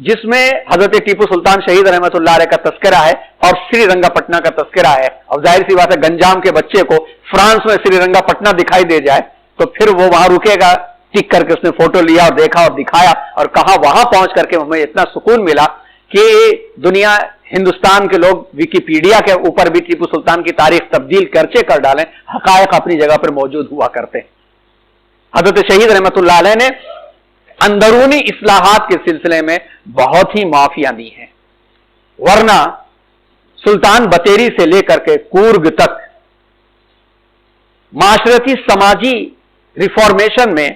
A: جس میں حضرت ٹیپو سلطان شہید رحمت اللہ علیہ کا تذکرہ ہے اور سری رنگا پٹنا کا تذکرہ ہے۔ اب ظاہر سی بات ہے گنجام کے بچے کو فرانس میں سری رنگا پٹنا دکھائی دے جائے تو پھر وہ وہاں رکے گا، ٹک کر کے اس نے فوٹو لیا اور دیکھا اور دکھایا، اور کہا وہاں پہنچ کر کے ہمیں اتنا سکون ملا کہ دنیا، ہندوستان کے لوگ ویکیپیڈیا کے اوپر بھی ٹیپو سلطان کی تاریخ تبدیل کرچے کر ڈالیں، حقائق اپنی جگہ پر موجود ہوا کرتے۔ حضرت شہید رحمت اللہ علیہ نے اندرونی اصلاحات کے سلسلے میں بہت ہی معافیاں دی ہیں، ورنہ سلطان بتیری سے لے کر کے کورگ تک معاشرتی سماجی ریفارمیشن میں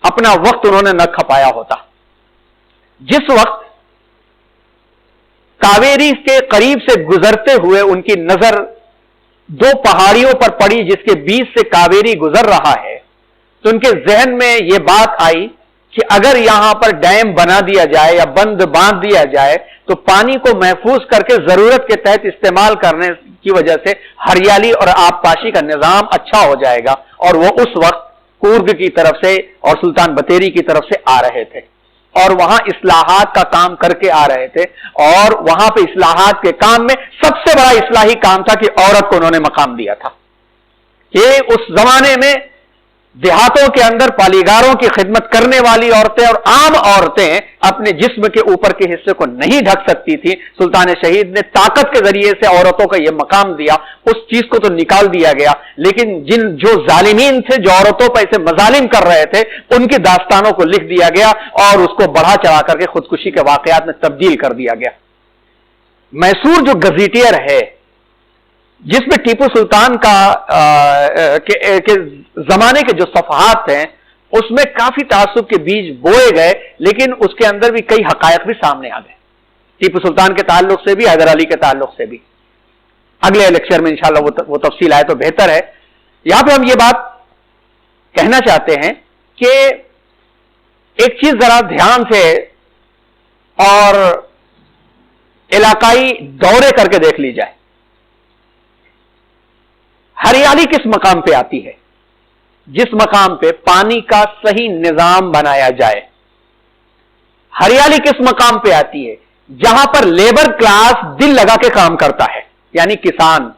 A: اپنا وقت انہوں نے نہ کھپایا ہوتا۔ جس وقت کاویری کے قریب سے گزرتے ہوئے ان کی نظر 2 پہاڑیوں پر پڑی جس کے بیچ سے کاویری گزر رہا ہے، تو ان کے ذہن میں یہ بات آئی کہ اگر یہاں پر ڈیم بنا دیا جائے یا بند باندھ دیا جائے تو پانی کو محفوظ کر کے ضرورت کے تحت استعمال کرنے کی وجہ سے ہریالی اور آبپاشی کا نظام اچھا ہو جائے گا، اور وہ اس وقت کورگ کی طرف سے اور سلطان بتیری کی طرف سے آ رہے تھے، اور وہاں اصلاحات کا کام کر کے آ رہے تھے، اور وہاں پہ اصلاحات کے کام میں سب سے بڑا اصلاحی کام تھا کہ عورت کو انہوں نے مقام دیا تھا، کہ اس زمانے میں دیہاتوں کے اندر پالیگاروں کی خدمت کرنے والی عورتیں اور عام عورتیں اپنے جسم کے اوپر کے حصے کو نہیں ڈھک سکتی تھی. سلطان شہید نے طاقت کے ذریعے سے عورتوں کا یہ مقام دیا. اس چیز کو تو نکال دیا گیا، لیکن جو ظالمین تھے، جو عورتوں پر ایسے مظالم کر رہے تھے، ان کی داستانوں کو لکھ دیا گیا اور اس کو بڑھا چڑھا کر کے خودکشی کے واقعات میں تبدیل کر دیا گیا. میسور جو گزیٹیئر ہے، جس میں ٹیپو سلطان کے زمانے کے جو صفحات ہیں اس میں کافی تعصب کے بیج بوئے گئے، لیکن اس کے اندر بھی کئی حقائق بھی سامنے آ گئے، ٹیپو سلطان کے تعلق سے بھی، حیدر علی کے تعلق سے بھی. اگلے لیکچر میں انشاءاللہ وہ تفصیل آئے تو بہتر ہے. یہاں پہ ہم یہ بات کہنا چاہتے ہیں کہ ایک چیز ذرا دھیان سے اور علاقائی دورے کر کے دیکھ لی جائے. ہریالی کس مقام پہ آتی ہے؟ جس مقام پہ پانی کا صحیح نظام بنایا جائے. ہریالی کس مقام پہ آتی ہے؟ جہاں پر لیبر کلاس دل لگا کے کام کرتا ہے، یعنی کسان.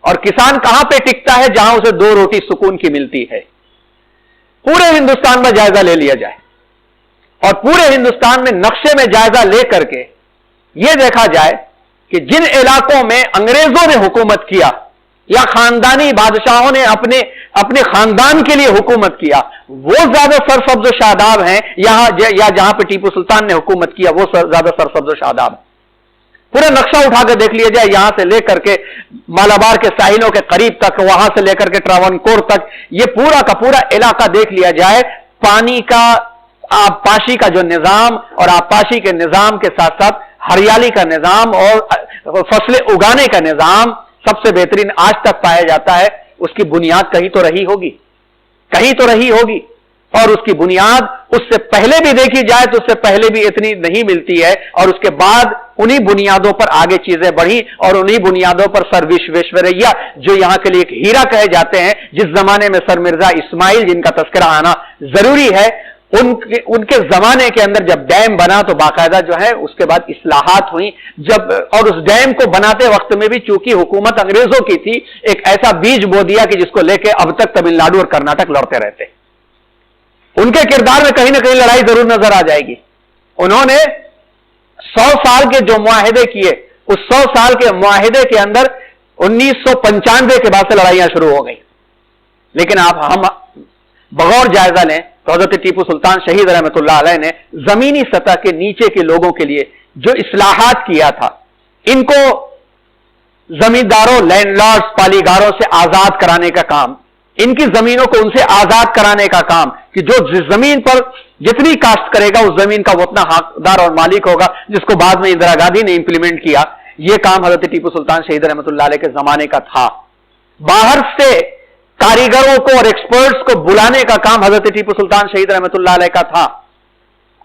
A: اور کسان کہاں پہ ٹکتا ہے؟ جہاں اسے 2 روٹی سکون کی ملتی ہے. پورے ہندوستان میں جائزہ لے لیا جائے اور پورے ہندوستان میں نقشے میں جائزہ لے کر کے یہ دیکھا جائے کہ جن علاقوں میں انگریزوں نے حکومت کیا یا خاندانی بادشاہوں نے اپنے خاندان کے لیے حکومت کیا، وہ زیادہ سرسبز و شاداب ہیں یا جہاں پہ ٹیپو سلطان نے حکومت کیا وہ زیادہ سرسبز و شاداب ہیں. پورا نقشہ اٹھا کے دیکھ لیا جائے، یہاں سے لے کر کے مالابار کے ساحلوں کے قریب تک، وہاں سے لے کر کے ٹراونکور تک، یہ پورا کا پورا علاقہ دیکھ لیا جائے. پانی کا آبپاشی کا جو نظام اور آبپاشی کے نظام کے ساتھ ساتھ ہریالی کا نظام اور فصلیں اگانے کا نظام سب سے بہترین آج تک پایا جاتا ہے. اس کی بنیاد کہیں تو رہی ہوگی، کہیں تو رہی ہوگی. اور اس کی بنیاد اس سے پہلے بھی دیکھی جائے تو اس سے پہلے بھی اتنی نہیں ملتی ہے، اور اس کے بعد انہی بنیادوں پر آگے چیزیں بڑھی اور انہی بنیادوں پر سر وشویشوریا جو یہاں کے لیے ایک ہیرا کہے جاتے ہیں، جس زمانے میں سر مرزا اسماعیل جن کا تذکرہ آنا ضروری ہے، ان کے زمانے کے اندر جب ڈیم بنا تو باقاعدہ جو ہے اس کے بعد اصلاحات ہوئیں. اور اس ڈیم کو بناتے وقت میں بھی چونکہ حکومت انگریزوں کی تھی، ایک ایسا بیج بو دیا کہ جس کو لے کے اب تک تمل ناڈو اور کرناٹک لڑتے رہتے. ان کے کردار میں کہیں نہ کہیں لڑائی ضرور نظر آ جائے گی. انہوں نے 100 سال کے جو معاہدے کیے، اس 100 سال کے معاہدے کے اندر 1995 کے بعد سے لڑائیاں شروع ہو گئی. لیکن ہم بغور جائزہ لیں تو حضرت ٹیپو سلطان شہید رحمت اللہ علیہ نے زمینی سطح کے نیچے کے لوگوں کے لیے جو اصلاحات کیا تھا، ان کو زمینداروں، لینڈ لارڈز، پالیگاروں سے آزاد کرانے کا کام، ان کی زمینوں کو ان سے آزاد کرانے کا کام کہ جو زمین پر جتنی کاشت کرے گا اس زمین کا وہ اتنا حقدار اور مالک ہوگا، جس کو بعد میں اندرا گاندھی نے امپلیمنٹ کیا. یہ کام حضرت ٹیپو سلطان شہید رحمت اللہ علیہ کے زمانے کا تھا. باہر سے کاریگروں کو اور ایکسپرٹس کو بلانے کا کام حضرت ٹیپو سلطان شہید رحمت اللہ علیہ کا تھا.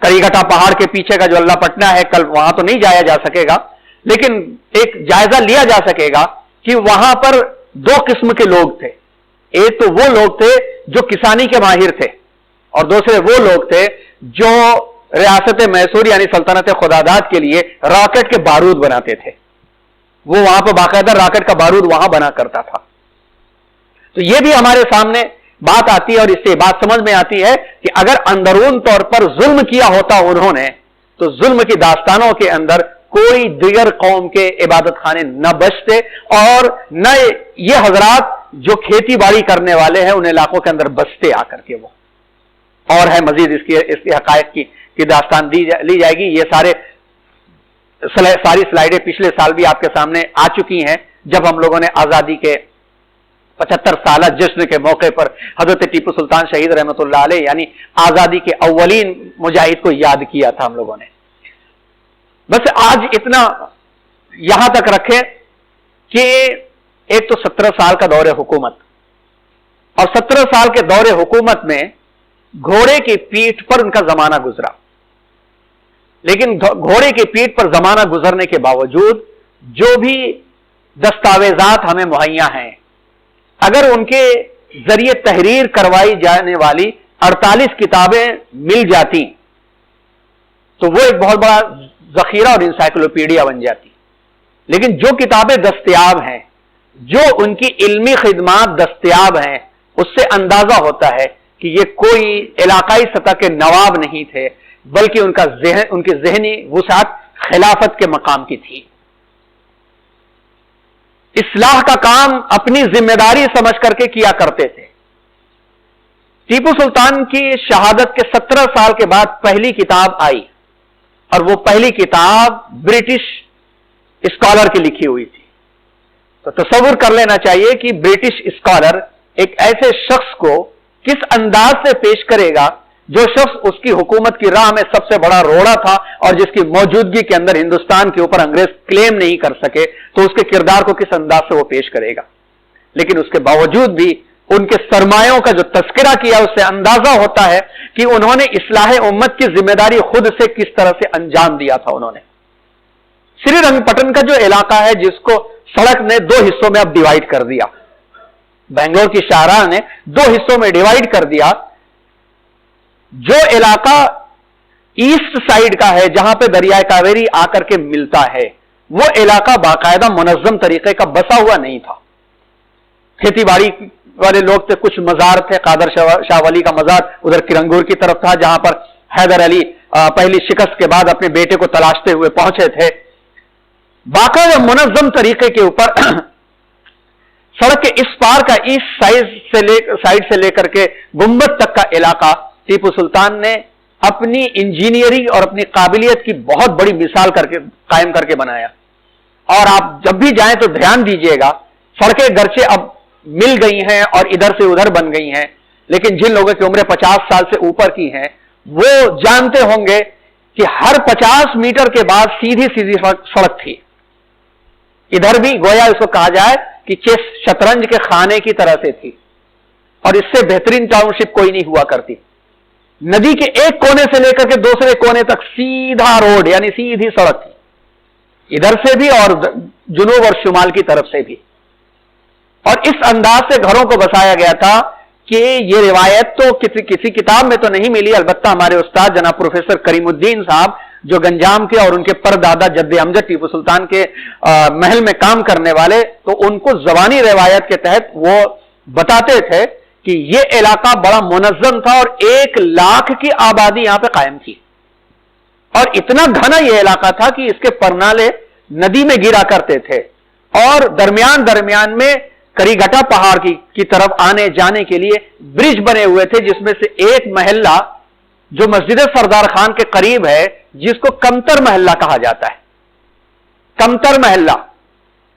A: کریگٹا پہاڑ کے پیچھے کا جو اللہ پٹنہ ہے، کل وہاں تو نہیں جایا جا سکے گا، لیکن ایک جائزہ لیا جا سکے گا کہ وہاں پر 2 قسم کے لوگ تھے. ایک تو وہ لوگ تھے جو کسانی کے ماہر تھے، اور دوسرے وہ لوگ تھے جو ریاست میسور یعنی سلطنت خداداد کے لیے راکٹ کے بارود بناتے تھے. وہ وہاں پہ باقاعدہ راکٹ کا بارود وہاں بنا کرتا تھا. تو یہ بھی ہمارے سامنے بات آتی ہے، اور اس سے بات سمجھ میں آتی ہے کہ اگر اندرون طور پر ظلم کیا ہوتا انہوں نے، تو ظلم کی داستانوں کے اندر کوئی دیگر قوم کے عبادت خانے نہ بچتے، اور نہ یہ حضرات جو کھیتی باڑی کرنے والے ہیں ان علاقوں کے اندر بستے آ کر کے. وہ اور ہے مزید اس کی حقائق کی داستان لی جائے گی. یہ ساری سلائیڈیں پچھلے سال بھی آپ کے سامنے آ چکی ہیں، جب ہم لوگوں نے آزادی کے 75 سالہ جشن کے موقع پر حضرت ٹیپو سلطان شہید رحمت اللہ علیہ یعنی آزادی کے اولین مجاہد کو یاد کیا تھا ہم لوگوں نے. بس آج اتنا یہاں تک رکھیں کہ ایک تو 17 سال کا دور حکومت، اور 17 سال کے دور حکومت میں گھوڑے کی پیٹھ پر ان کا زمانہ گزرا. لیکن گھوڑے کی پیٹھ پر زمانہ گزرنے کے باوجود جو بھی دستاویزات ہمیں مہیا ہیں، اگر ان کے ذریعے تحریر کروائی جانے والی 48 کتابیں مل جاتی تو وہ ایک بہت بڑا ذخیرہ اور انسائکلوپیڈیا بن جاتی. لیکن جو کتابیں دستیاب ہیں، جو ان کی علمی خدمات دستیاب ہیں، اس سے اندازہ ہوتا ہے کہ یہ کوئی علاقائی سطح کے نواب نہیں تھے، بلکہ ان کی ذہنی وسعت خلافت کے مقام کی تھی۔ اصلاح کا کام اپنی ذمہ داری سمجھ کر کے کیا کرتے تھے۔ ٹیپو سلطان کی شہادت کے 17 سال کے بعد پہلی کتاب آئی، اور وہ پہلی کتاب برٹش اسکالر کی لکھی ہوئی تھی۔ تو تصور کر لینا چاہیے کہ برٹش اسکالر ایک ایسے شخص کو کس انداز سے پیش کرے گا جو شخص اس کی حکومت کی راہ میں سب سے بڑا روڑا تھا اور جس کی موجودگی کے اندر ہندوستان کے اوپر انگریز کلیم نہیں کر سکے، تو اس کے کردار کو کس انداز سے وہ پیش کرے گا۔ لیکن اس کے باوجود بھی ان کے سرمایوں کا جو تذکرہ کیا اس سے اندازہ ہوتا ہے کہ انہوں نے اصلاح امت کی ذمہ داری خود سے کس طرح سے انجام دیا تھا۔ انہوں نے سری رنگ پٹن کا جو علاقہ ہے، جس کو سڑک نے 2 حصوں میں اب ڈیوائیڈ کر دیا، بنگلور کی شاہراہ نے 2 حصوں میں ڈیوائیڈ کر دیا، جو علاقہ ایسٹ سائیڈ کا ہے جہاں پہ دریائے کاویری آ کر کے ملتا ہے، وہ علاقہ باقاعدہ منظم طریقے کا بسا ہوا نہیں تھا۔ کھیتی باڑی والے لوگ تھے، کچھ مزار تھے، قادر شاہ ولی کا مزار ادھر کرنگور کی طرف تھا جہاں پر حیدر علی پہلی شکست کے بعد اپنے بیٹے کو تلاشتے ہوئے پہنچے تھے۔ باقاعدہ منظم طریقے کے اوپر سڑک کے اس پار کا ایسٹ سائیڈ سے لے کر کے گنبد تک کا علاقہ ٹیپو سلطان نے اپنی انجینئرنگ اور اپنی قابلیت کی بہت بڑی مثال قائم کر کے بنایا۔ اور آپ جب بھی جائیں تو دھیان دیجئے گا، سڑکیں گرچہ اب مل گئی ہیں اور ادھر سے ادھر بن گئی ہیں، لیکن جن لوگوں کی عمریں 50 سال سے اوپر کی ہیں وہ جانتے ہوں گے کہ ہر 50 میٹر کے بعد سیدھی سڑک تھی۔ ادھر بھی گویا اس کو کہا جائے کہ چیس شطرنج کے خانے کی طرح سے تھی، اور اس سے بہترین ٹاؤن شپ کوئی نہیں ہوا کرتی۔ ندی کے ایک کونے سے لے کر کے دوسرے کونے تک سیدھا روڈ، یعنی سیدھی سڑک تھی، ادھر سے بھی اور جنوب اور شمال کی طرف سے بھی۔ اور اس انداز سے گھروں کو بسایا گیا تھا کہ یہ روایت تو کسی کتاب میں تو نہیں ملی، البتہ ہمارے استاد جناب پروفیسر کریم الدین صاحب جو گنجام کے اور ان کے پردادا جد امجد ٹیپو سلطان کے محل میں کام کرنے والے، تو ان کو زبانی روایت کے تحت وہ بتاتے تھے کہ یہ علاقہ بڑا منظم تھا اور 1 لاکھ کی آبادی یہاں پہ قائم تھی، اور اتنا گھنا یہ علاقہ تھا کہ اس کے پرنالے ندی میں گرا کرتے تھے، اور درمیان میں کری گھٹا پہاڑ کی طرف آنے جانے کے لیے برج بنے ہوئے تھے، جس میں سے ایک محلہ جو مسجد سردار خان کے قریب ہے جس کو کمتر محلہ کہا جاتا ہے۔ کمتر محلہ،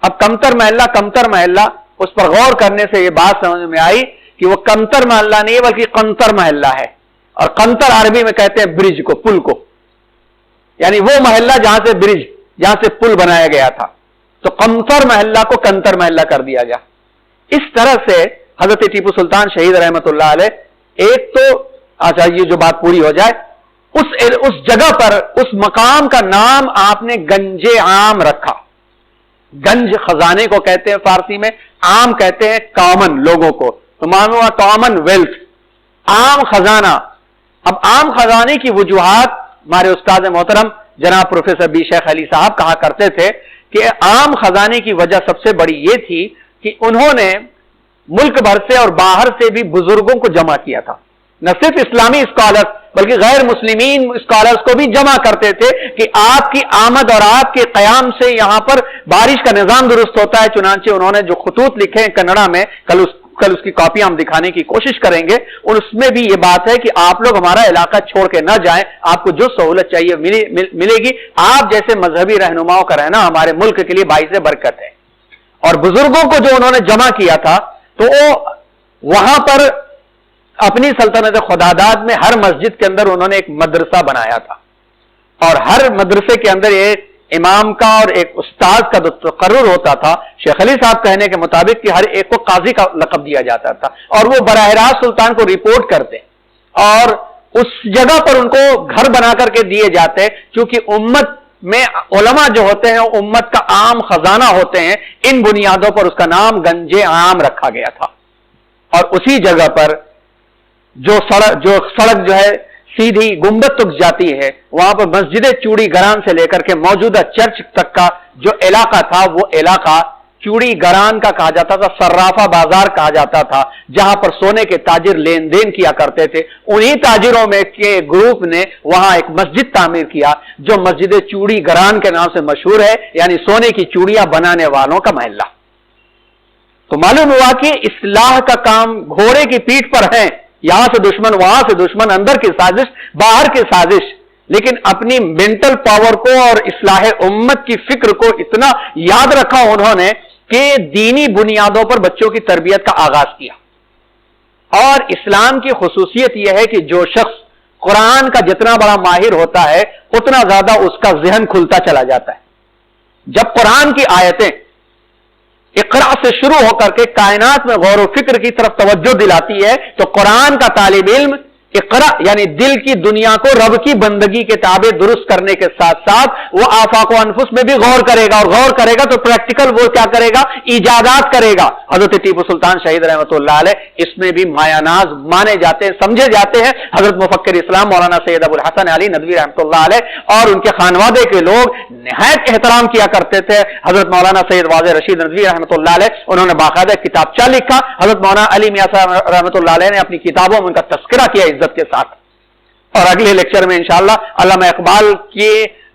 A: اب کمتر محلہ اس پر غور کرنے سے یہ بات سمجھ میں آئی کہ وہ کمتر محلہ نہیں ہے بلکہ قنطر محلہ ہے، اور قنطر عربی میں کہتے ہیں برج کو، پل کو، یعنی وہ محلہ جہاں سے پل بنایا گیا تھا، تو قنطر محلہ کو کنتر محلہ کر دیا گیا۔ اس طرح سے حضرت ٹیپو سلطان شہید رحمت اللہ علیہ، ایک تو اچھا یہ جو بات پوری ہو جائے، اس جگہ پر اس مقام کا نام آپ نے گنج عام رکھا۔ گنج خزانے کو کہتے ہیں فارسی میں، عام کہتے ہیں کامن لوگوں کو، تو معلوم ہوا کامن ویلتھ، عام خزانہ۔ اب عام خزانے کی وجوہات ہمارے استاد محترم جناب پروفیسر بی شیخ علی صاحب کہا کرتے تھے کہ عام خزانے کی وجہ سب سے بڑی یہ تھی کہ انہوں نے ملک بھر سے اور باہر سے بھی بزرگوں کو جمع کیا تھا، نہ صرف اسلامی اسکالر بلکہ غیر مسلمین اسکالرز کو بھی جمع کرتے تھے کہ آپ کی آمد اور آپ کے قیام سے یہاں پر بارش کا نظام درست ہوتا ہے۔ چنانچہ انہوں نے جو خطوط لکھے ہیں کنڑا میں، کل اس کی کاپی ہم دکھانے کی کوشش کریں گے، اور اس میں بھی یہ بات ہے کہ آپ لوگ ہمارا علاقہ چھوڑ کے نہ جائیں، آپ کو جو سہولت چاہیے ملے گی، آپ جیسے مذہبی رہنماؤں کا رہنا ہمارے ملک کے لیے باعث برکت ہے۔ اور بزرگوں کو جو انہوں نے جمع کیا تھا، تو وہاں پر اپنی سلطنت خداداد میں ہر مسجد کے اندر انہوں نے ایک مدرسہ بنایا تھا، اور ہر مدرسے کے اندر ایک امام کا اور ایک استاد کا تقرر ہوتا تھا۔ شیخ علی صاحب کہنے کے مطابق کہ ہر ایک کو قاضی کا لقب دیا جاتا تھا، اور وہ براہ راست سلطان کو رپورٹ کرتے، اور اس جگہ پر ان کو گھر بنا کر کے دیے جاتے، کیونکہ امت میں علماء جو ہوتے ہیں امت کا عام خزانہ ہوتے ہیں۔ ان بنیادوں پر اس کا نام گنج عام رکھا گیا تھا، اور اسی جگہ پر جو سڑک جو ہے سیدھی گنبد تک جاتی ہے، وہاں پر مسجد چوڑی گران سے لے کر کے موجودہ چرچ تک کا جو علاقہ تھا، وہ علاقہ چوڑی گران کا کہا جاتا تھا، صرافہ بازار کہا جاتا تھا، جہاں پر سونے کے تاجر لین دین کیا کرتے تھے. انہی تاجروں میں کے گروپ نے وہاں ایک مسجد تعمیر کیا جو مسجد چوڑی گران کے نام سے مشہور ہے، یعنی سونے کی چوڑیاں بنانے والوں کا محلہ. تو معلوم ہوا کہ اصلاح کا کام گھوڑے کی پیٹھ پر ہے، یہاں سے دشمن وہاں سے دشمن، اندر کی سازش باہر کی سازش، لیکن اپنی مینٹل پاور کو اور اصلاح امت کی فکر کو اتنا یاد رکھا انہوں نے کہ دینی بنیادوں پر بچوں کی تربیت کا آغاز کیا. اور اسلام کی خصوصیت یہ ہے کہ جو شخص قرآن کا جتنا بڑا ماہر ہوتا ہے اتنا زیادہ اس کا ذہن کھلتا چلا جاتا ہے. جب قرآن کی آیتیں اقرا سے شروع ہو کر کے کائنات میں غور و فکر کی طرف توجہ دلاتی ہے تو قرآن کا طالب علم اقرا یعنی دل کی دنیا کو رب کی بندگی کے تابع درست کرنے کے ساتھ ساتھ وہ آفاق و انفس میں بھی غور کرے گا، اور غور کرے گا تو پریکٹیکل وہ کیا کرے گا؟ ایجادات کرے گا. حضرت ٹیپو سلطان شہید رحمۃ اللہ علیہ اس میں بھی مایاناز مانے جاتے ہیں، سمجھے جاتے ہیں. حضرت مفکر اسلام مولانا سید ابو الحسن علی ندوی رحمۃ اللہ علیہ اور ان کے خانوادے کے لوگ نہایت احترام کیا کرتے تھے. حضرت مولانا سید واضح رشید ندوی رحمۃ اللہ علیہ انہوں نے باقاعدہ کتابچہ لکھا. حضرت مولانا علی میاں صاحب رحمۃ اللہ علیہ نے اپنی کتابوں میں ان کا تذکرہ کیا عزت کے ساتھ. اور اگلے لیکچر میں انشاءاللہ علامہ اقبال کے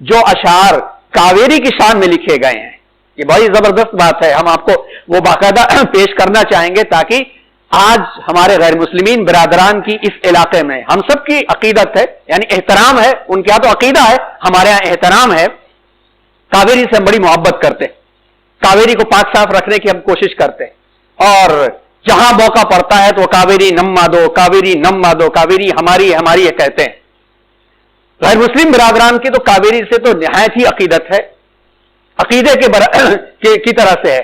A: جو اشعار کاویری کی شان میں لکھے گئے ہیں، یہ بڑی زبردست بات ہے، ہم آپ کو وہ باقاعدہ پیش کرنا چاہیں گے تاکہ آج ہمارے غیر مسلمین برادران کی اس علاقے میں ہم سب کی عقیدت ہے، یعنی احترام ہے. ان کے یہاں تو عقیدہ ہے، ہمارے یہاں احترام ہے. کاویری سے ہم بڑی محبت کرتے، کاویری کو پاک صاف رکھنے کی ہم کوشش کرتے، اور جہاں موقع پڑتا ہے تو کاویری نما دو، کاویری نما دو، کاویری ہماری ہماری کہتے ہیں. غیر مسلم برادران کی تو کاویری سے تو نہایت ہی عقیدت ہے، عقیدے کی طرح سے ہے.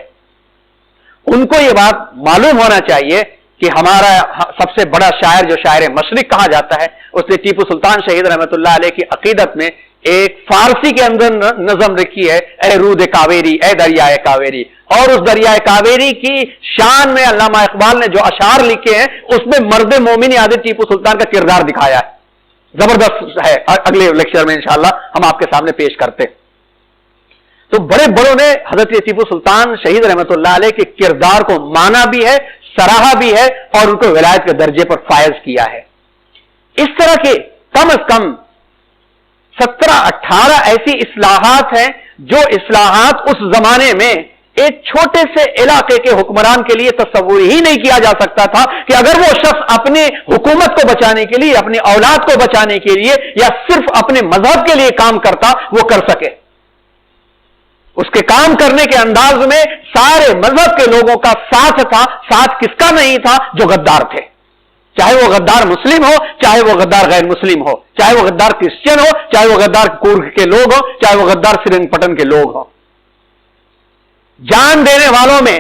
A: ان کو یہ بات معلوم ہونا چاہیے کہ ہمارا سب سے بڑا شاعر جو شاعر مشرق کہا جاتا ہے، اس نے ٹیپو سلطان شہید رحمۃ اللہ علیہ کی عقیدت میں ایک فارسی کے اندر نظم لکھی ہے، اے رود کاویری، اے دریائے کاویری. اور اس دریائے کاویری کی شان میں علامہ اقبال نے جو اشعار لکھے ہیں اس میں مرد مومن حضرت ٹیپو سلطان کا کردار دکھایا ہے. زبردست ہے، اگلے لیکچر میں انشاءاللہ ہم آپ کے سامنے پیش کرتے. تو بڑے بڑوں نے حضرت ٹیپو سلطان شہید رحمۃ اللہ علیہ کے کردار کو مانا بھی ہے، سراہا بھی ہے، اور ان کو ولایت کے درجے پر فائز کیا ہے. اس طرح کے کم از کم 17-18 ایسی اصلاحات ہیں جو اصلاحات اس زمانے میں ایک چھوٹے سے علاقے کے حکمران کے لیے تصور ہی نہیں کیا جا سکتا تھا کہ اگر وہ شخص اپنے حکومت کو بچانے کے لیے، اپنی اولاد کو بچانے کے لیے، یا صرف اپنے مذہب کے لیے کام کرتا وہ کر سکے. اس کے کام کرنے کے انداز میں سارے مذہب کے لوگوں کا ساتھ تھا. ساتھ کس کا نہیں تھا؟ جو غدار تھے، چاہے وہ غدار مسلم ہو، چاہے وہ غدار غیر مسلم ہو، چاہے وہ غدار کرسچن ہو، چاہے وہ غدار کورگ کے لوگ ہو، چاہے وہ غدار سرنگ پٹن کے لوگ ہو. جان دینے والوں میں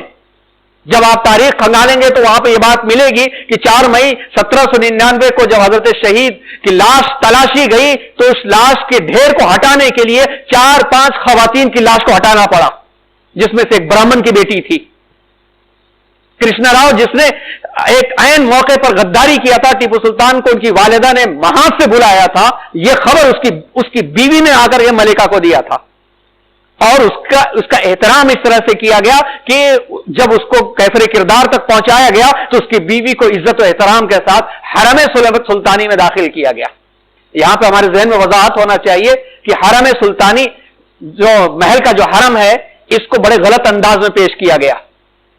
A: جب آپ تاریخ کھنگالیں گے تو وہاں پہ یہ بات ملے گی کہ 4 مئی 1799 کو جب حضرت شہید کی لاش تلاشی گئی تو اس لاش کے ڈھیر کو ہٹانے کے لیے 4-5 خواتین کی لاش کو ہٹانا پڑا، جس میں سے ایک برہمن کی بیٹی تھی کرشنا راؤ، جس نے ایک عین موقع پر غداری کیا تھا. ٹیپو سلطان کو ان کی والدہ نے محاذ سے بلایا تھا، یہ خبر اس کی بیوی نے آ کر یہ ملکہ کو دیا تھا، اور اس کا احترام اس طرح سے کیا گیا کہ جب اس کو کیفر کردار تک پہنچایا گیا تو اس کی بیوی کو عزت و احترام کے ساتھ حرم سلطانی میں داخل کیا گیا. یہاں پہ ہمارے ذہن میں وضاحت ہونا چاہیے کہ حرم سلطانی جو محل کا جو حرم ہے اس کو بڑے غلط انداز میں پیش کیا گیا.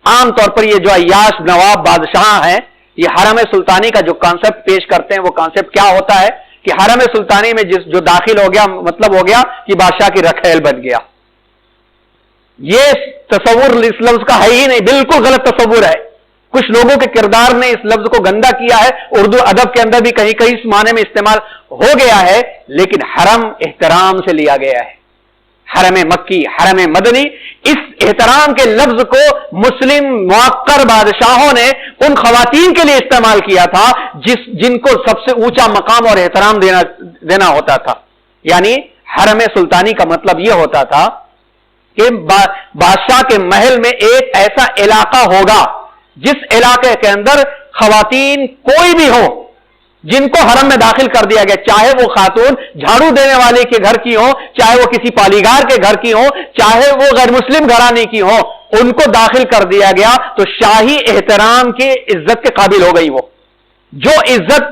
A: عام طور پر یہ جو عیاش نواب بادشاہ ہیں یہ حرم سلطانی کا جو کانسیپٹ پیش کرتے ہیں وہ کانسیپٹ کیا ہوتا ہے کہ حرم سلطانی میں جو داخل ہو گیا مطلب ہو گیا کہ بادشاہ کی رکھیل بن گیا. یہ تصور اس لفظ کا ہے ہی نہیں، بالکل غلط تصور ہے. کچھ لوگوں کے کردار نے اس لفظ کو گندا کیا ہے، اردو ادب کے اندر بھی کہیں کہیں اس معنی میں استعمال ہو گیا ہے، لیکن حرم احترام سے لیا گیا ہے. حرم مکی، حرم مدنی، اس احترام کے لفظ کو مسلم موقر بادشاہوں نے ان خواتین کے لیے استعمال کیا تھا جن کو سب سے اونچا مقام اور احترام دینا ہوتا تھا. یعنی حرم سلطانی کا مطلب یہ ہوتا تھا کہ بادشاہ کے محل میں ایک ایسا علاقہ ہوگا جس علاقے کے اندر خواتین کوئی بھی ہو جن کو حرم میں داخل کر دیا گیا، چاہے وہ خاتون جھاڑو دینے والے کے گھر کی ہو، چاہے وہ کسی پالیگار کے گھر کی ہو، چاہے وہ غیر مسلم گھرانے کی ہو، ان کو داخل کر دیا گیا تو شاہی احترام کی عزت کے قابل ہو گئی. وہ جو عزت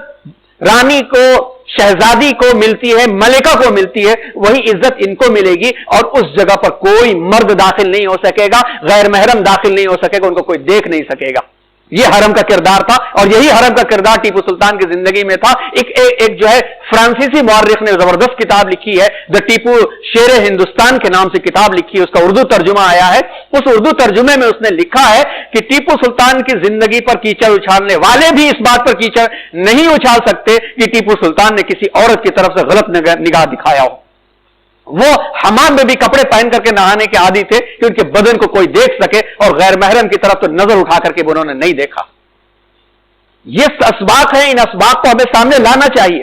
A: رانی کو، شہزادی کو ملتی ہے، ملکہ کو ملتی ہے، وہی عزت ان کو ملے گی، اور اس جگہ پر کوئی مرد داخل نہیں ہو سکے گا، غیر محرم داخل نہیں ہو سکے گا، ان کو کوئی دیکھ نہیں سکے گا. یہ حرم کا کردار تھا، اور یہی حرم کا کردار ٹیپو سلطان کی زندگی میں تھا. ایک جو ہے فرانسیسی مورخ نے زبردست کتاب لکھی ہے، دا ٹیپو شیر ہندوستان کے نام سے کتاب لکھی ہے، اس کا اردو ترجمہ آیا ہے. اس اردو ترجمے میں اس نے لکھا ہے کہ ٹیپو سلطان کی زندگی پر کیچڑ اچھالنے والے بھی اس بات پر کیچڑ نہیں اچھال سکتے کہ ٹیپو سلطان نے کسی عورت کی طرف سے غلط نگاہ دکھایا ہو. وہ حمام میں بھی کپڑے پہن کر کے نہانے کے عادی تھے کہ ان کے بدن کو کوئی دیکھ سکے، اور غیر محرم کی طرف تو نظر اٹھا کر کے انہوں نے نہیں دیکھا. یہ اسباق ہیں، ان اسباق کو ہمیں سامنے لانا چاہیے.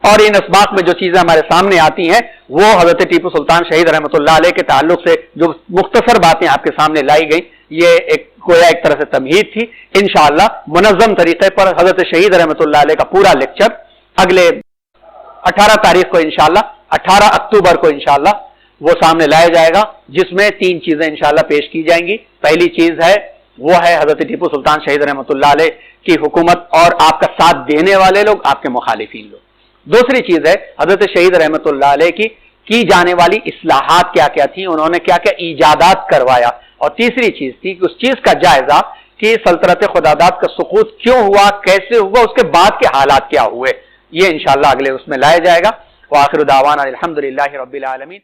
A: اور ان اسباق میں جو چیزیں ہمارے سامنے آتی ہیں وہ حضرت ٹیپو سلطان شہید رحمۃ اللہ علیہ کے تعلق سے جو مختصر باتیں آپ کے سامنے لائی گئیں، یہ گویا ایک طرح سے تمہید تھی. انشاءاللہ منظم طریقے پر حضرت شہید رحمۃ اللہ علیہ کا پورا لیکچر اگلے 18 تاریخ کو انشاءاللہ 18 اکتوبر کو انشاءاللہ وہ سامنے لایا جائے گا، جس میں 3 چیزیں انشاءاللہ پیش کی جائیں گی. پہلی چیز ہے وہ ہے حضرت ٹیپو سلطان شہید رحمۃ اللہ علیہ کی حکومت اور آپ کا ساتھ دینے والے لوگ، آپ کے مخالفین لوگ. دوسری چیز ہے حضرت شہید رحمۃ اللہ علیہ کی جانے والی اصلاحات کیا کیا تھی، انہوں نے کیا کیا ایجادات کروایا. اور تیسری چیز تھی کہ اس چیز کا جائزہ کہ سلطنت خداداد کا سقوط کیوں ہوا، کیسے ہوا، اس کے بعد کے حالات کیا ہوئے. یہ انشاءاللہ اگلے اس میں لایا جائے گا. وآخر دعوانا الحمدللہ رب العالمین.